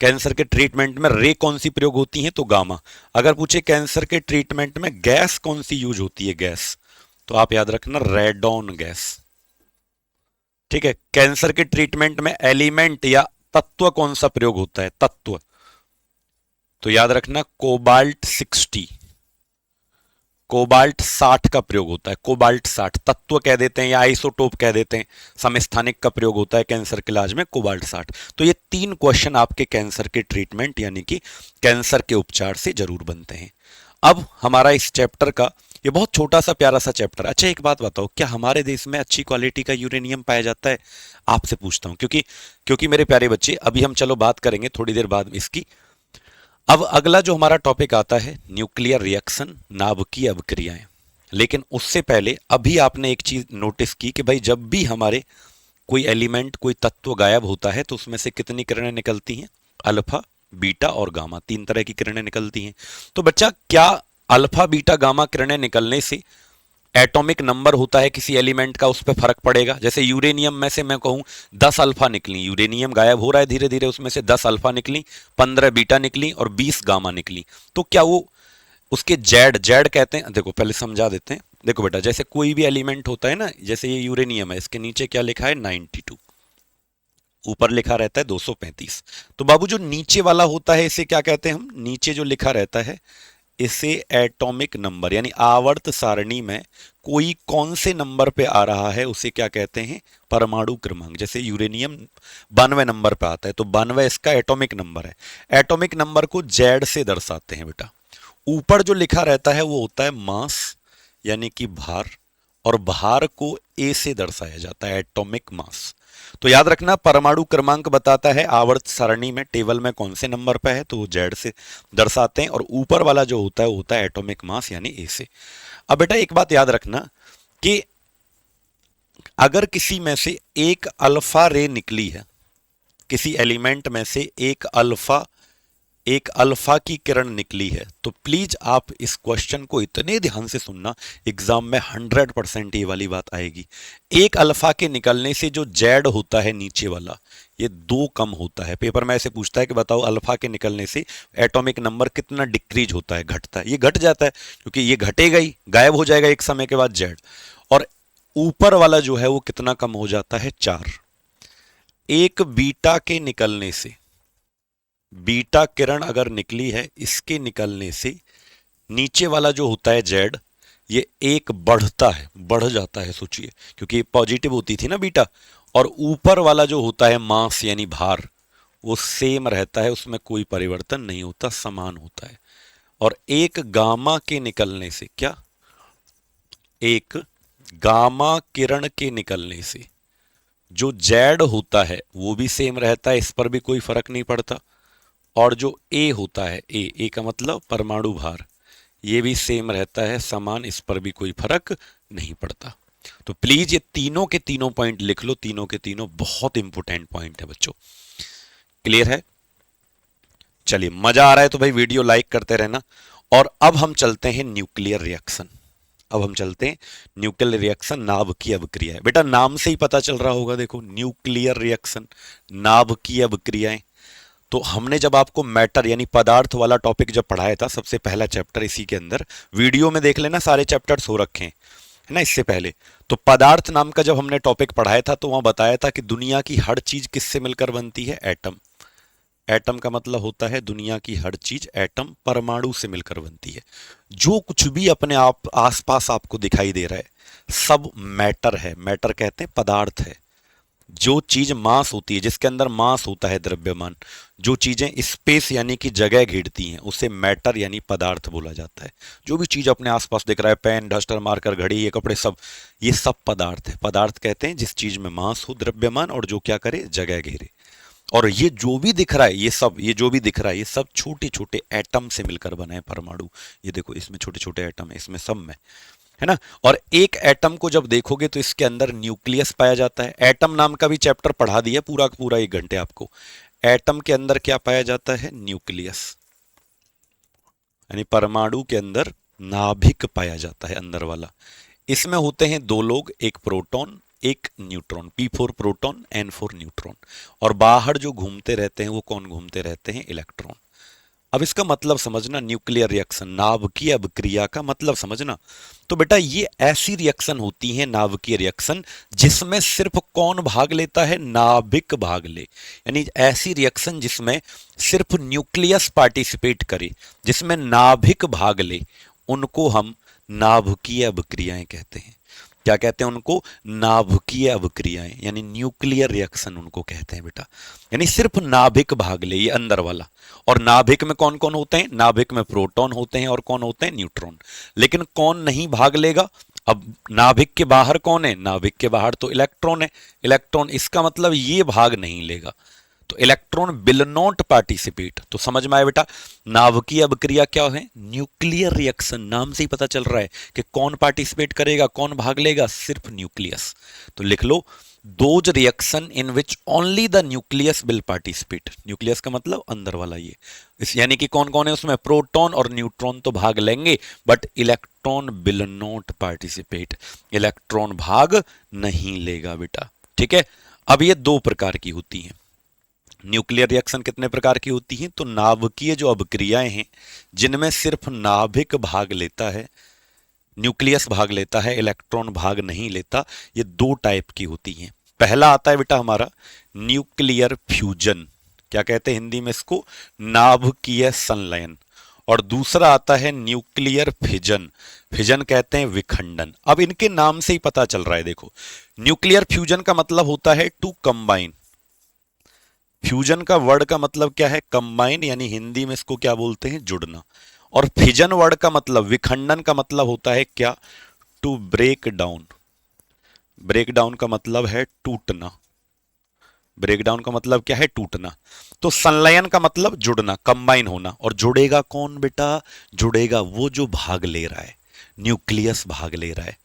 कैंसर के ट्रीटमेंट में रे कौन सी प्रयोग होती है? तो गामा। अगर पूछे कैंसर के ट्रीटमेंट में गैस कौन सी यूज होती है, गैस, तो आप याद रखना रेडॉन गैस। ठीक है, कैंसर के ट्रीटमेंट में एलिमेंट या तत्व कौन सा प्रयोग होता है? तत्व, तो याद रखना कोबाल्ट 60, कोबाल्ट 60 का प्रयोग होता है। कोबाल्ट 60 तत्व कह देते हैं या आइसोटोप कह देते हैं, समस्थानिक का प्रयोग होता है कैंसर के इलाज में, कोबाल्ट 60। तो ये तीन क्वेश्चन आपके कैंसर के ट्रीटमेंट यानी कि कैंसर के उपचार से जरूर बनते हैं। अब हमारा इस चैप्टर का ये बहुत छोटा सा प्यारा सा चैप्टर। अच्छा एक बात बताओ, क्या हमारे देश में अच्छी क्वालिटी का यूरेनियम पाया जाता है? आपसे पूछता हूं, क्योंकि मेरे प्यारे बच्चे, अभी हम चलो बात करेंगे थोड़ी देर बाद इसकी। अब अगला जो हमारा टॉपिक आता है न्यूक्लियर रिएक्शन, नाभिकीय अभिक्रियाएं। लेकिन उससे पहले अभी आपने एक चीज नोटिस की कि भाई जब भी हमारे कोई एलिमेंट, कोई तत्व गायब होता है तो उसमें से कितनी किरणें निकलती हैं? अल्फा, बीटा और गामा, तीन तरह की किरणें निकलती हैं। तो बच्चा क्या अल्फा बीटा गामा किरणें निकलने से एटॉमिक नंबर होता है किसी एलिमेंट का, उस पर फर्क पड़ेगा? जैसे यूरेनियम में से मैं कहूं 10 अल्फा निकली, यूरेनियम गायब हो रहा है धीरे धीरे, उसमें से 10 अल्फा निकली, 15 बीटा निकली और 20 गामा निकली, तो क्या वो उसके जेड, जेड कहते हैं, देखो पहले समझा देते हैं। देखो बेटा, जैसे कोई भी एलिमेंट होता है ना, जैसे ये यूरेनियम है, इसके नीचे क्या लिखा है? 92, ऊपर लिखा रहता है 235। तो बाबू जो नीचे वाला होता है इसे क्या कहते हैं हम? नीचे जो लिखा रहता है इसे एटॉमिक नंबर, यानी आवर्त सारणी में कोई कौन से नंबर पे आ रहा है उसे क्या कहते हैं? परमाणु क्रमांक। जैसे यूरेनियम 92 नंबर पे आता है तो 92 इसका एटॉमिक नंबर है। एटॉमिक नंबर को जेड से दर्शाते हैं बेटा। ऊपर जो लिखा रहता है वो होता है मास, यानी कि भार, और भार को ए से दर्शाया जाता है, एटॉमिक मास। तो याद रखना परमाणु क्रमांक बताता है आवर्त सारणी में टेबल में कौन से नंबर पे है, तो वो जेड से दर्शाते हैं, और ऊपर वाला जो होता है वो होता है एटॉमिक मास यानी ए से। अब बेटा एक बात याद रखना कि अगर किसी में से एक अल्फा रे निकली है, किसी एलिमेंट में से एक अल्फा की किरण निकली है, तो प्लीज आप इस क्वेश्चन को इतने ध्यान से सुनना, एग्जाम में 100% ये वाली बात आएगी। एक अल्फा के निकलने से जो जेड होता है नीचे वाला, ये 2 कम होता है। पेपर में ऐसे पूछता है कि बताओ अल्फा के निकलने से एटॉमिक नंबर कितना डिक्रीज होता है, घटता है। ये घट जाता है क्योंकि ये घटेगा ही, गायब हो जाएगा एक समय के बाद जेड। और ऊपर वाला जो है वो कितना कम हो जाता है, 4। एक बीटा के निकलने से, बीटा किरण अगर निकली है, इसके निकलने से नीचे वाला जो होता है जेड, ये 1 बढ़ता है, बढ़ जाता है, सोचिए, क्योंकि पॉजिटिव होती थी ना बीटा। और ऊपर वाला जो होता है मास यानी भार, वो सेम रहता है, उसमें कोई परिवर्तन नहीं होता, समान होता है। और एक गामा के निकलने से, क्या, एक गामा किरण के निकलने से जो जेड होता है वो भी सेम रहता है, इस पर भी कोई फर्क नहीं पड़ता। और जो ए होता है, ए का मतलब परमाणु भार, ये भी सेम रहता है, समान, इस पर भी कोई फर्क नहीं पड़ता। तो प्लीज ये तीनों के तीनों पॉइंट लिख लो, तीनों के तीनों बहुत इंपॉर्टेंट पॉइंट है बच्चों। क्लियर है? चलिए, मजा आ रहा है तो भाई वीडियो लाइक करते रहना। और अब हम चलते हैं न्यूक्लियर रिएक्शन। अब हम चलते हैं न्यूक्लियर रिएक्शन, नाभिकीय अभिक्रियाएं। बेटा नाम से ही पता चल रहा होगा, देखो न्यूक्लियर रिएक्शन, नाभिकीय अभिक्रियाएं। तो हमने जब आपको मैटर यानी पदार्थ वाला टॉपिक जब पढ़ाया था, सबसे पहला चैप्टर इसी के अंदर, वीडियो में देख लेना, सारे चैप्टर्स हो रखे हैं, है ना, इससे पहले। तो पदार्थ नाम का जब हमने टॉपिक पढ़ाया था, तो वहां बताया था कि दुनिया की हर चीज किससे मिलकर बनती है, एटम। एटम का मतलब होता है दुनिया की हर चीज, एटम परमाणु से मिलकर बनती है। जो कुछ भी अपने आप आसपास आपको दिखाई दे रहा है सब मैटर है। मैटर कहते हैं पदार्थ है। जो चीज मास होती है, जिसके अंदर मास होता है, द्रव्यमान, जो चीजें स्पेस यानी कि जगह घेरती हैं, उसे मैटर यानी पदार्थ बोला जाता है। जो भी चीज अपने आसपास दिख रहा है, पेन, डस्टर, मार्कर, घड़ी, ये कपड़े, सब, ये सब पदार्थ है। पदार्थ कहते हैं जिस चीज में मास हो, द्रव्यमान, और जो क्या करे, जगह घेरे। और ये जो भी दिख रहा है, ये सब, ये जो भी दिख रहा है, ये सब छोटे छोटे एटम से मिलकर बने हैं, परमाणु। ये देखो, इसमें छोटे छोटे एटम है, इसमें सब में, है ना। और एक एटम को जब देखोगे तो इसके अंदर न्यूक्लियस पाया जाता है। एटम नाम का भी चैप्टर पढ़ा दिया, पूरा पूरा 1 घंटे आपको। एटम के अंदर क्या पाया जाता है, न्यूक्लियस, यानी परमाणु के अंदर नाभिक पाया जाता है, अंदर वाला। इसमें होते हैं 2 लोग, एक प्रोटॉन, एक neutron, P4 proton, N4 neutron. और बाहर जो घूमते रहते हैं वो कौन घूमते रहते हैं, इलेक्ट्रॉन। अब इसका मतलब समझना, न्यूक्लियर रिएक्शन, नाभिकीय अभिक्रिया का मतलब समझना। तो बेटा ये ऐसी रिएक्शन होती है, नाभिकीय रिएक्शन, जिसमें सिर्फ कौन भाग लेता है, नाभिक भाग ले। यानी ऐसी रिएक्शन जिसमें सिर्फ न्यूक्लियस पार्टिसिपेट करे, जिसमें नाभिक भाग ले, उनको हम नाभिकीय अभिक्रियाएं कहते हैं। क्या कहते हैं उनको, नाभिकीय अभिक्रियाएं, यानी न्यूक्लियर रिएक्शन उनको कहते हैं बेटा। यानी सिर्फ नाभिक भाग ले, ये अंदर वाला। और नाभिक में कौन कौन होते हैं, नाभिक में प्रोटॉन होते हैं, और कौन होते हैं, न्यूट्रॉन। लेकिन कौन नहीं भाग लेगा, अब नाभिक के बाहर कौन है, नाभिक के बाहर तो इलेक्ट्रॉन है। इलेक्ट्रॉन, इसका मतलब ये भाग नहीं लेगा, तो इलेक्ट्रॉन विल नॉट पार्टिसिपेट। तो समझ में आया बेटा, नाभिकीय अभिक्रिया क्या है, न्यूक्लियर रिएक्शन। नाम से ही पता चल रहा है कि कौन पार्टिसिपेट करेगा, कौन भाग लेगा, सिर्फ न्यूक्लियस। तो लिख लो, those reaction in which only the nucleus will participate. Nucleus का मतलब अंदर वाला ये, यानी कि कौन कौन है उसमें, प्रोटॉन और न्यूट्रॉन तो भाग लेंगे, but electron will not participate, electron भाग नहीं लेगा बेटा। ठीक है। अब ये 2 प्रकार की होती हैं। न्यूक्लियर रिएक्शन कितने प्रकार की होती हैं, तो नाभिकीय जो अभिक्रियाएं हैं, जिनमें सिर्फ नाभिक भाग लेता है, न्यूक्लियस भाग लेता है, इलेक्ट्रॉन भाग नहीं लेता, ये 2 टाइप की होती हैं। पहला आता है बेटा हमारा न्यूक्लियर फ्यूजन, क्या कहते हैं हिंदी में इसको, नाभिकीय संलयन। और दूसरा आता है न्यूक्लियर फिजन, फिजन कहते हैं विखंडन। अब इनके नाम से ही पता चल रहा है, देखो, न्यूक्लियर फ्यूजन का मतलब होता है टू कंबाइन। फ्यूजन का वर्ड का मतलब क्या है, कंबाइन, यानी हिंदी में इसको क्या बोलते हैं, जुड़ना। और फिजन वर्ड का मतलब, विखंडन का मतलब होता है क्या, to break down. Break down का मतलब है टूटना। ब्रेक डाउन का मतलब क्या है, टूटना। तो संलयन का मतलब जुड़ना, कंबाइन होना। और जुड़ेगा कौन बेटा, जुड़ेगा वो जो भाग ले रहा है, न्यूक्लियस भाग ले रहा है।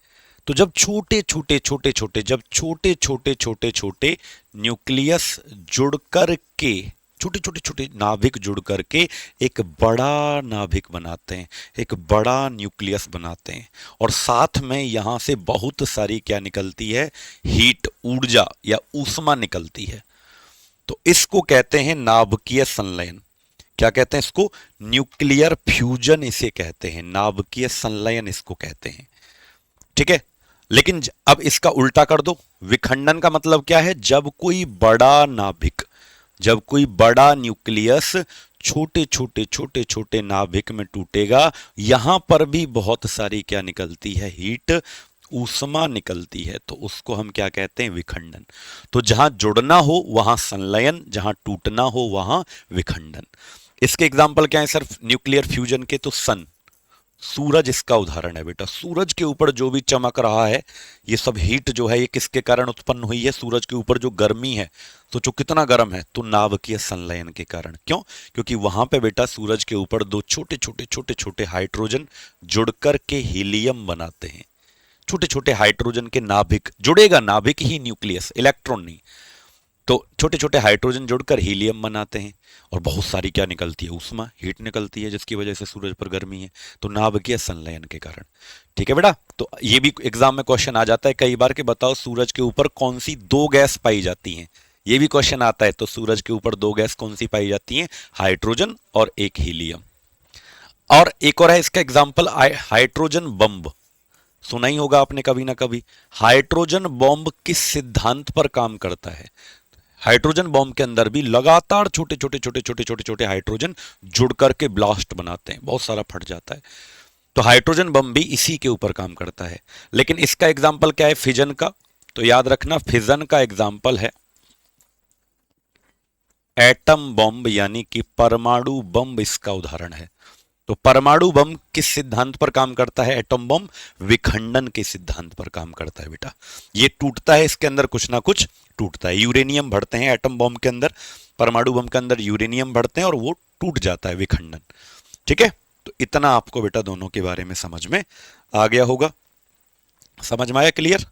तो जब छोटे छोटे छोटे छोटे जब छोटे छोटे छोटे छोटे न्यूक्लियस जुड़ कर के, छोटे छोटे छोटे नाभिक जुड़ करके एक बड़ा नाभिक बनाते हैं, एक बड़ा न्यूक्लियस बनाते हैं, और साथ में यहां से बहुत सारी क्या निकलती है, हीट, ऊर्जा या ऊष्मा निकलती है। तो इसको कहते हैं नाभिकीय संलयन। क्या कहते हैं इसको? न्यूक्लियर फ्यूजन इसे कहते हैं, नाभिकीय संलयन इसको कहते हैं। ठीक है, लेकिन अब इसका उल्टा कर दो। विखंडन का मतलब क्या है? जब कोई बड़ा नाभिक, जब कोई बड़ा न्यूक्लियस छोटे छोटे छोटे छोटे नाभिक में टूटेगा, यहां पर भी बहुत सारी क्या निकलती है, हीट, ऊष्मा निकलती है, तो उसको हम क्या कहते हैं, विखंडन। तो जहां जुड़ना हो वहां संलयन, जहां टूटना हो वहां विखंडन। इसके एग्जाम्पल क्या है सर न्यूक्लियर फ्यूजन के? तो सन, सूरज इसका उदाहरण है बेटा। सूरज के ऊपर जो भी चमक रहा है, ये सब हीट जो है ये किसके कारण उत्पन्न हुई है? सूरज के ऊपर जो गर्मी है, तो जो कितना गर्म है, तो नाभिकीय संलयन के कारण। क्यों? क्योंकि वहां पे बेटा सूरज के ऊपर दो छोटे छोटे छोटे छोटे हाइड्रोजन जुड़कर के हीलियम बनाते हैं। छोटे छोटे हाइड्रोजन के नाभिक जुड़ेगा, नाभिक ही न्यूक्लियस, इलेक्ट्रॉन नहीं। तो छोटे छोटे हाइड्रोजन जुड़कर हीलियम बनाते हैं, और बहुत सारी क्या निकलती है, ऊष्मा, हीट निकलती है, जिसकी वजह से सूरज पर गर्मी है, तो नाभिकीय संलयन के कारण। ठीक है बेटा, तो ये भी एग्जाम में क्वेश्चन आ जाता है कई बार कि बताओ सूरज के ऊपर कौन सी दो गैस पाई जाती हैं, ये भी क्वेश्चन आता है। तो सूरज के ऊपर दो गैस कौन सी पाई जाती हैं? हाइड्रोजन और एक हीलियम। और एक और है इसका एग्जाम्पल, हाइड्रोजन बम। सुना ही होगा आपने कभी ना कभी। हाइड्रोजन बॉम्ब किस सिद्धांत पर काम करता है? हाइड्रोजन बॉम्ब के अंदर भी लगातार छोटे छोटे छोटे छोटे छोटे छोटे हाइड्रोजन जुड़ करके ब्लास्ट बनाते हैं, बहुत सारा फट जाता है। तो हाइड्रोजन बम भी इसी के ऊपर काम करता है। लेकिन इसका एग्जाम्पल क्या है? फिजन का। तो याद रखना, फिजन का एग्जाम्पल है एटम बॉम्ब, यानी कि परमाणु बम इसका उदाहरण है। तो परमाणु बम किस सिद्धांत पर काम करता है? एटम बम विखंडन के सिद्धांत पर काम करता है बेटा। ये टूटता है, इसके अंदर कुछ ना कुछ टूटता है। यूरेनियम भरते हैं एटम बम के अंदर, परमाणु बम के अंदर यूरेनियम भरते हैं और वो टूट जाता है, विखंडन। ठीक है, तो इतना आपको बेटा दोनों के बारे में समझ में आ गया होगा। समझ में आया? क्लियर?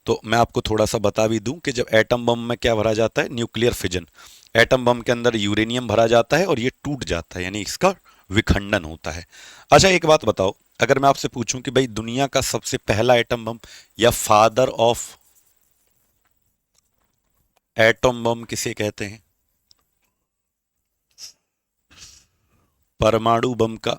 तो मैं आपको थोड़ा सा बता भी दूं कि जब एटम बम में क्या भरा जाता है, न्यूक्लियर फिजन, एटम बम के अंदर यूरेनियम भरा जाता है और ये टूट जाता है, यानी इसका विखंडन होता है। अच्छा एक बात बताओ, अगर मैं आपसे पूछूं कि भाई दुनिया का सबसे पहला एटम बम या फादर ऑफ एटम बम किसे कहते हैं? परमाणु बम का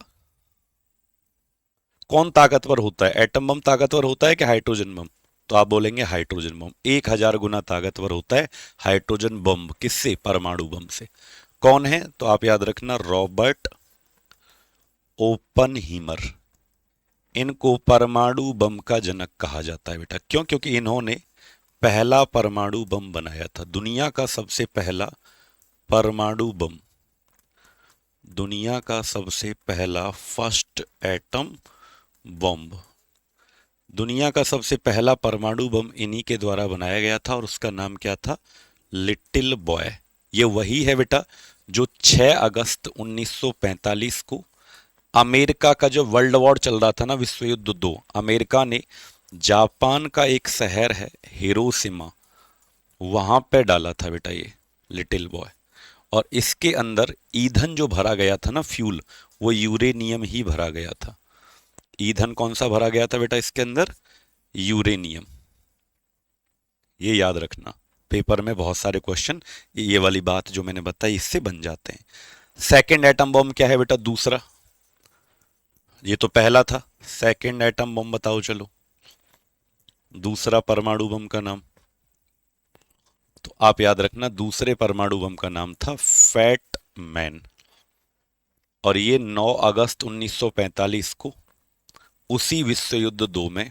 कौन ताकतवर होता है? एटम बम ताकतवर होता है कि हाइड्रोजन बम? तो आप बोलेंगे हाइड्रोजन बम। 1000 गुना ताकतवर होता है हाइड्रोजन बम, किससे? परमाणु बम से। कौन है? तो आप याद रखना, रॉबर्ट ओपनहीमर। इनको परमाणु बम का जनक कहा जाता है बेटा। क्यों? क्योंकि इन्होंने पहला परमाणु बम बनाया था, दुनिया का सबसे पहला परमाणु बम, दुनिया का सबसे पहला फर्स्ट एटम बम, दुनिया का सबसे पहला परमाणु बम इन्हीं के द्वारा बनाया गया था, और उसका नाम क्या था? Little boy. ये वही है बेटा जो 6 अगस्त 1945 को अमेरिका का जो वर्ल्ड वॉर चल रहा था ना, विश्व युद्ध 2, अमेरिका ने जापान का एक शहर है हिरोशिमा, वहां पे डाला था बेटा ये लिटिल बॉय। और इसके अंदर ईंधन जो भरा गया था ना, फ्यूल, वो यूरेनियम ही भरा गया था। ईंधन कौन सा भरा गया था बेटा इसके अंदर? यूरेनियम। ये याद रखना, पेपर में बहुत सारे क्वेश्चन ये वाली बात जो मैंने बताई इससे बन जाते हैं। सेकेंड एटम बम क्या है बेटा? दूसरा। ये तो पहला था, सेकेंड एटम बम बताओ चलो, दूसरा परमाणु बम का नाम। तो आप याद रखना, दूसरे परमाणु बम का नाम था फैट मैन, और ये 9 अगस्त 1945 को उसी विश्व युद्ध 2 में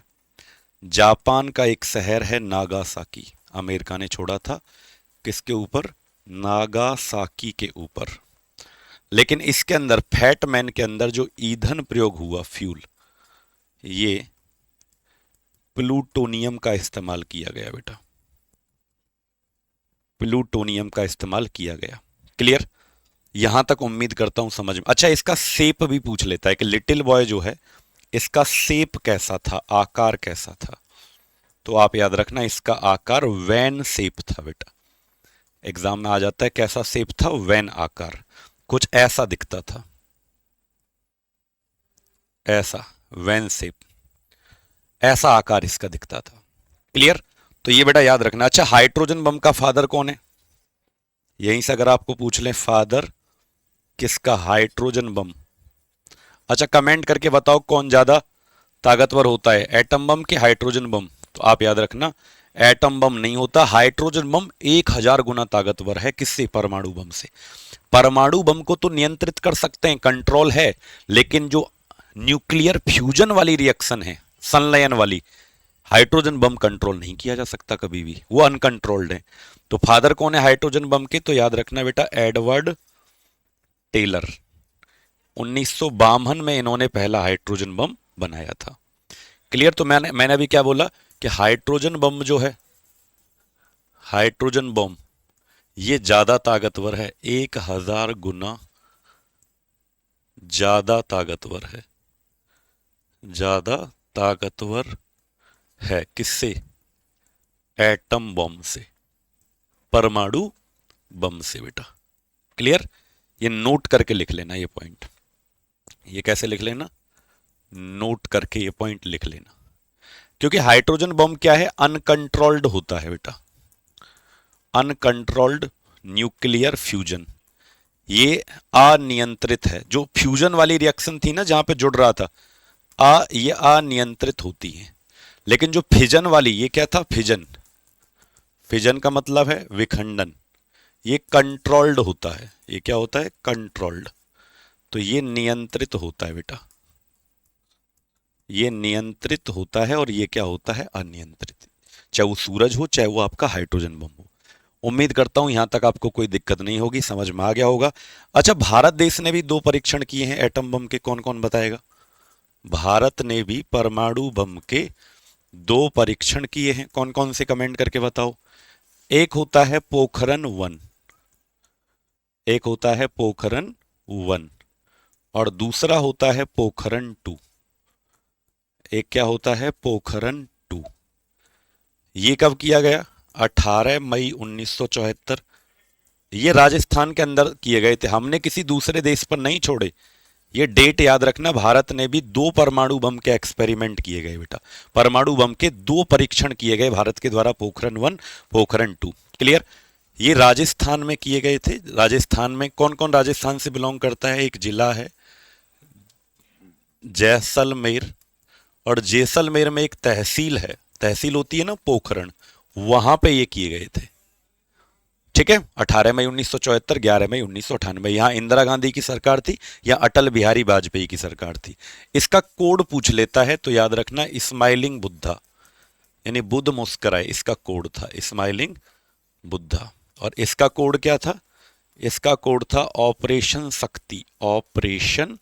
जापान का एक शहर है नागासाकी, अमेरिका ने छोड़ा था। किसके ऊपर? नागासाकी के ऊपर। लेकिन इसके अंदर फैट मैन के अंदर जो ईंधन प्रयोग हुआ, फ्यूल, ये प्लूटोनियम का इस्तेमाल किया गया बेटा, प्लूटोनियम का इस्तेमाल किया गया। क्लियर? यहां तक उम्मीद करता हूं समझ में। अच्छा इसका शेप भी पूछ लेता है कि लिटिल बॉय जो है इसका शेप कैसा था, आकार कैसा था? तो आप याद रखना इसका आकार वैन शेप था बेटा। एग्जाम में आ जाता है कैसा शेप था, वैन आकार, कुछ ऐसा दिखता था, ऐसा वैन शेप, ऐसा आकार इसका दिखता था। क्लियर? तो ये बेटा याद रखना। अच्छा, हाइड्रोजन बम का फादर कौन है? यहीं से अगर आपको पूछ लें फादर किसका हाइड्रोजन बम, अच्छा कमेंट करके बताओ कौन ज्यादा ताकतवर होता है, एटम बम के हाइड्रोजन बम? तो आप याद रखना एटम बम नहीं होता, हाइड्रोजन बम 1000 गुना ताकतवर है। किससे? परमाणु बम से। परमाणु बम को तो नियंत्रित कर सकते हैं, कंट्रोल है, लेकिन जो न्यूक्लियर फ्यूजन वाली रिएक्शन है, संलयन वाली, हाइड्रोजन बम कंट्रोल नहीं किया जा सकता कभी भी, वो अनकंट्रोल्ड है। तो फादर कौन है हाइड्रोजन बम के? तो याद रखना बेटा एडवर्ड टेलर। 1952 में इन्होंने पहला हाइड्रोजन बम बनाया था। क्लियर? तो मैंने अभी क्या बोला कि हाइड्रोजन बम जो है, हाइड्रोजन बम ये ज्यादा ताकतवर है, 1000 गुना ज्यादा ताकतवर है, ज्यादा ताकतवर है। किससे? एटम बम से, परमाणु बम से बेटा। क्लियर? ये नोट करके लिख लेना ये पॉइंट। ये कैसे लिख लेना? नोट करके ये पॉइंट लिख लेना, क्योंकि हाइड्रोजन बम क्या है, अनकंट्रोल्ड होता है बेटा, अनकंट्रोल्ड न्यूक्लियर फ्यूजन। ये अनियंत्रित है। जो फ्यूजन वाली रिएक्शन थी ना जहां पे जुड़ रहा था, ये अनियंत्रित होती है। लेकिन जो फिजन वाली, ये क्या था, फिजन, फिजन का मतलब है विखंडन, ये कंट्रोल्ड होता है। ये क्या होता है? कंट्रोल्ड। तो ये नियंत्रित होता है बेटा, ये नियंत्रित होता है, और ये क्या होता है? अनियंत्रित। चाहे वो सूरज हो, चाहे वो आपका हाइड्रोजन बम हो। उम्मीद करता हूं यहां तक आपको कोई दिक्कत नहीं होगी, समझ में आ गया होगा। अच्छा, भारत देश ने भी 2 परीक्षण किए हैं एटम बम के, कौन कौन बताएगा? भारत ने भी परमाणु बम के 2 परीक्षण किए हैं, कौन कौन से? कमेंट करके बताओ। एक होता है पोखरण 1, एक होता है पोखरण 1, और दूसरा होता है पोखरण 2। एक क्या होता है? पोखरण 2। ये कब किया गया? 18 मई 1974। ये राजस्थान के अंदर किए गए थे, हमने किसी दूसरे देश पर नहीं छोड़े। ये डेट याद रखना, भारत ने भी 2 परमाणु बम के एक्सपेरिमेंट किए गए बेटा, परमाणु बम के 2 परीक्षण किए गए भारत के द्वारा, पोखरण 1, पोखरण 2। क्लियर? ये राजस्थान में किए गए थे। राजस्थान में कौन कौन राजस्थान से बिलोंग करता है? एक जिला है जैसलमेर, और जैसलमेर में एक तहसील है, तहसील होती है ना पोखरण, वहां पे ये किए गए थे। ठीक है? 18 मई 1974, 11 मई 1998। यहां इंदिरा गांधी की सरकार थी या अटल बिहारी वाजपेयी की सरकार थी। इसका कोड पूछ लेता है तो याद रखना स्माइलिंग बुद्धा, यानी बुद्ध मुस्कुराए, इसका कोड था स्माइलिंग बुद्धा। और इसका कोड क्या था? इसका कोड था ऑपरेशन शक्ति, ऑपरेशन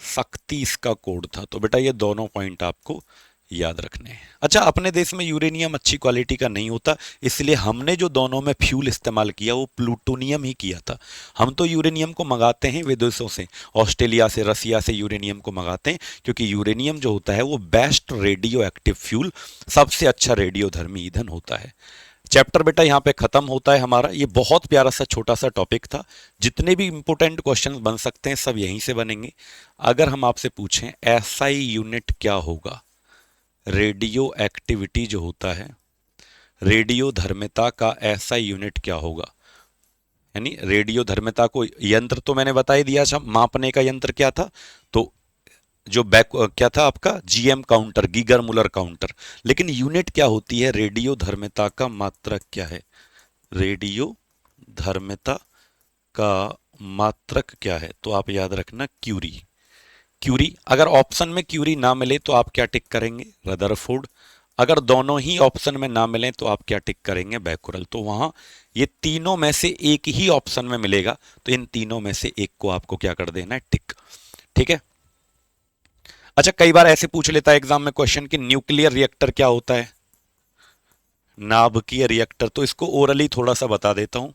शक्ति इसका कोड था। तो बेटा ये दोनों पॉइंट आपको याद रखने हैं। अच्छा, अपने देश में यूरेनियम अच्छी क्वालिटी का नहीं होता, इसलिए हमने जो दोनों में फ्यूल इस्तेमाल किया वो प्लूटोनियम ही किया था। हम तो यूरेनियम को मंगाते हैं विदेशों से, ऑस्ट्रेलिया से, रसिया से यूरेनियम को मंगाते हैं, क्योंकि यूरेनियम जो होता है वो बेस्ट रेडियो एक्टिव फ्यूल, सबसे अच्छा रेडियोधर्मी ईंधन होता है। चैप्टर बेटा यहाँ पे खत्म होता है हमारा। ये बहुत प्यारा सा छोटा सा टॉपिक था, जितने भी इंपोर्टेंट क्वेश्चन बन सकते हैं सब यहीं से बनेंगे। अगर हम आपसे पूछें एसआई यूनिट क्या होगा, रेडियो एक्टिविटी जो होता है, रेडियो धर्मिता का एसआई यूनिट क्या होगा? यानी रेडियो धर्मिता को यंत्र तो मैंने बता ही दिया था, मापने का यंत्र क्या था, तो जो बैक क्या था आपका, GM counter, Geiger Muller counter. लेकिन यूनिट क्या होती है? रेडियो धर्मिता का मात्रक क्या है? रेडियो धर्मिता का मात्रक क्या है? तो आप याद रखना क्यूरी। क्यूरी, अगर ऑप्शन में क्यूरी ना मिले तो आप क्या टिक करेंगे? रदरफोर्ड। अगर दोनों ही ऑप्शन में ना मिले तो आप क्या टिक करेंगे? बैकुरल। तो वहां ये तीनों में से एक ही ऑप्शन में मिलेगा, तो इन तीनों में से एक को आपको क्या कर देना है? टिक। ठीक है? अच्छा, कई बार ऐसे पूछ लेता है एग्जाम में क्वेश्चन कि न्यूक्लियर रिएक्टर क्या होता है? नाभिकीय रिएक्टर। तो इसको ओरली थोड़ा सा बता देता हूं।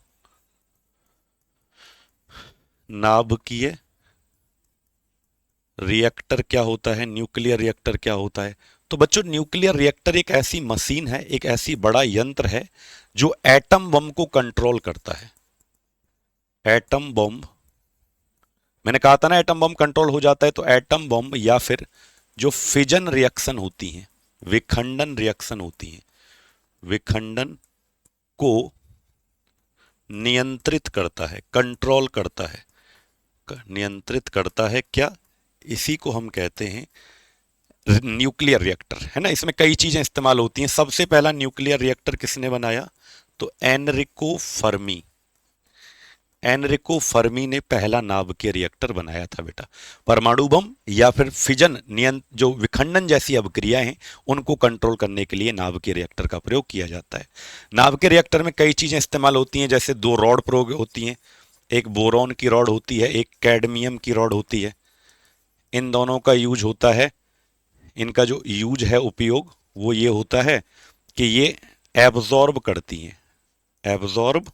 नाभिकीय रिएक्टर क्या होता है, न्यूक्लियर रिएक्टर क्या होता है। तो बच्चों न्यूक्लियर रिएक्टर एक ऐसी मशीन है, एक ऐसी बड़ा यंत्र है जो एटम बम को कंट्रोल करता है। एटम बम, मैंने कहा था ना एटम बम कंट्रोल हो जाता है, तो एटम बम या फिर जो फिजन रिएक्शन होती हैं, विखंडन रिएक्शन होती हैं, विखंडन को नियंत्रित करता है, कंट्रोल करता है, नियंत्रित करता है क्या, इसी को हम कहते हैं न्यूक्लियर रिएक्टर, है ना। इसमें कई चीजें इस्तेमाल होती हैं। सबसे पहला न्यूक्लियर रिएक्टर किसने बनाया, तो एनरिको फर्मी। एनरिको फर्मी ने पहला नाभिकीय रिएक्टर बनाया था बेटा। परमाणु बम या फिर फिजन जो विखंडन जैसी अभिक्रिया हैं उनको कंट्रोल करने के लिए नाभिकीय रिएक्टर का प्रयोग किया जाता है। नाभिकीय रिएक्टर में कई चीजें इस्तेमाल होती हैं, जैसे दो रॉड प्रयोग होती हैं, एक बोरॉन की रॉड होती है, एक कैडमियम की रॉड होती है। इन दोनों का यूज होता है, इनका जो यूज है, उपयोग, वो ये होता है कि ये एब्जॉर्ब करती हैं, absorb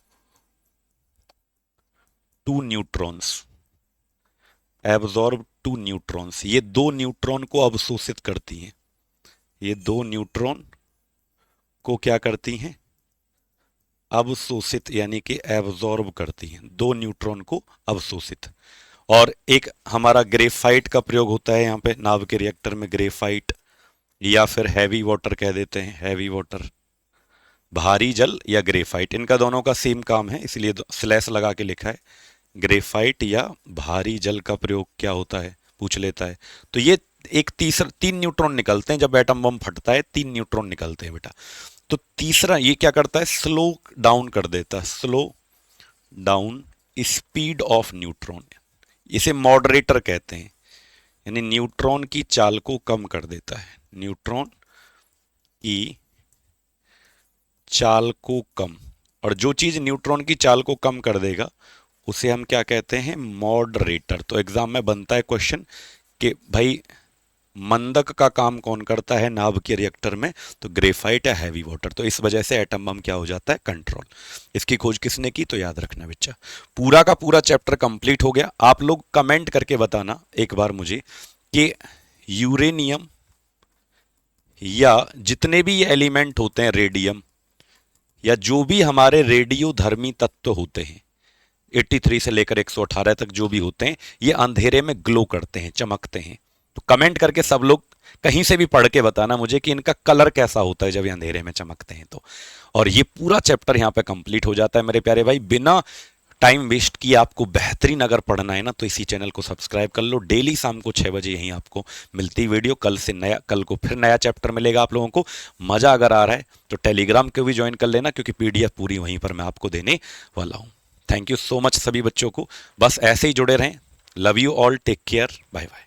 two neutrons, absorb two neutrons, ये दो न्यूट्रॉन को अवशोषित करती हैं। ये दो न्यूट्रॉन को क्या करती हैं, अवशोषित, यानी कि एब्जॉर्ब करती हैं, दो न्यूट्रॉन को अवशोषित। और एक हमारा ग्रेफाइट का प्रयोग होता है यहाँ पे नाभिकीय रिएक्टर में, ग्रेफाइट या फिर हैवी वाटर कह देते हैं, हैवी वाटर, भारी जल या ग्रेफाइट, इनका दोनों का सेम काम है, इसलिए स्लैश लगा के लिखा है। ग्रेफाइट या भारी जल का प्रयोग क्या होता है, पूछ लेता है। तो ये एक तीन न्यूट्रॉन निकलते हैं जब एटम बम फटता है, तीन न्यूट्रॉन निकलते हैं बेटा। तो तीसरा ये क्या करता है, स्लो डाउन कर देता है, slow down speed of neutron, इसे मॉडरेटर कहते हैं, यानी न्यूट्रॉन की चाल को कम कर देता है, न्यूट्रॉन की चाल को कम। और जो चीज न्यूट्रॉन की चाल को कम कर देगा उसे हम क्या कहते हैं, मॉडरेटर। तो एग्जाम में बनता है क्वेश्चन कि भाई मंदक का काम कौन करता है नाभिकीय रिएक्टर में, तो ग्रेफाइट या हैवी वाटर। तो इस वजह से एटम बम क्या हो जाता है, कंट्रोल। इसकी खोज किसने की, तो याद रखना बच्चा। पूरा का पूरा चैप्टर कंप्लीट हो गया। आप लोग कमेंट करके बताना एक बार मुझे कि यूरेनियम या जितने भी ये एलिमेंट होते हैं, रेडियम या जो भी हमारे रेडियोधर्मी तत्व होते हैं, 83 से लेकर 118 तक जो भी होते हैं, ये अंधेरे में ग्लो करते हैं, चमकते हैं। तो कमेंट करके सब लोग कहीं से भी पढ़ के बताना मुझे कि इनका कलर कैसा होता है जब ये अंधेरे में चमकते हैं। तो और ये पूरा चैप्टर यहाँ पे कंप्लीट हो जाता है मेरे प्यारे भाई। बिना टाइम वेस्ट किए आपको बेहतरीन अगर पढ़ना है ना, तो इसी चैनल को सब्सक्राइब कर लो। डेली शाम को 6 बजे यहीं आपको मिलती वीडियो। कल को फिर नया चैप्टर मिलेगा आप लोगों को। मजा अगर आ रहा है तो टेलीग्राम को भी ज्वाइन कर लेना, क्योंकि पीडीएफ पूरी वहीं पर मैं आपको देने वाला हूँ। थैंक यू सो मच सभी बच्चों को, बस ऐसे ही जुड़े रहें। Love you all, take care, bye bye.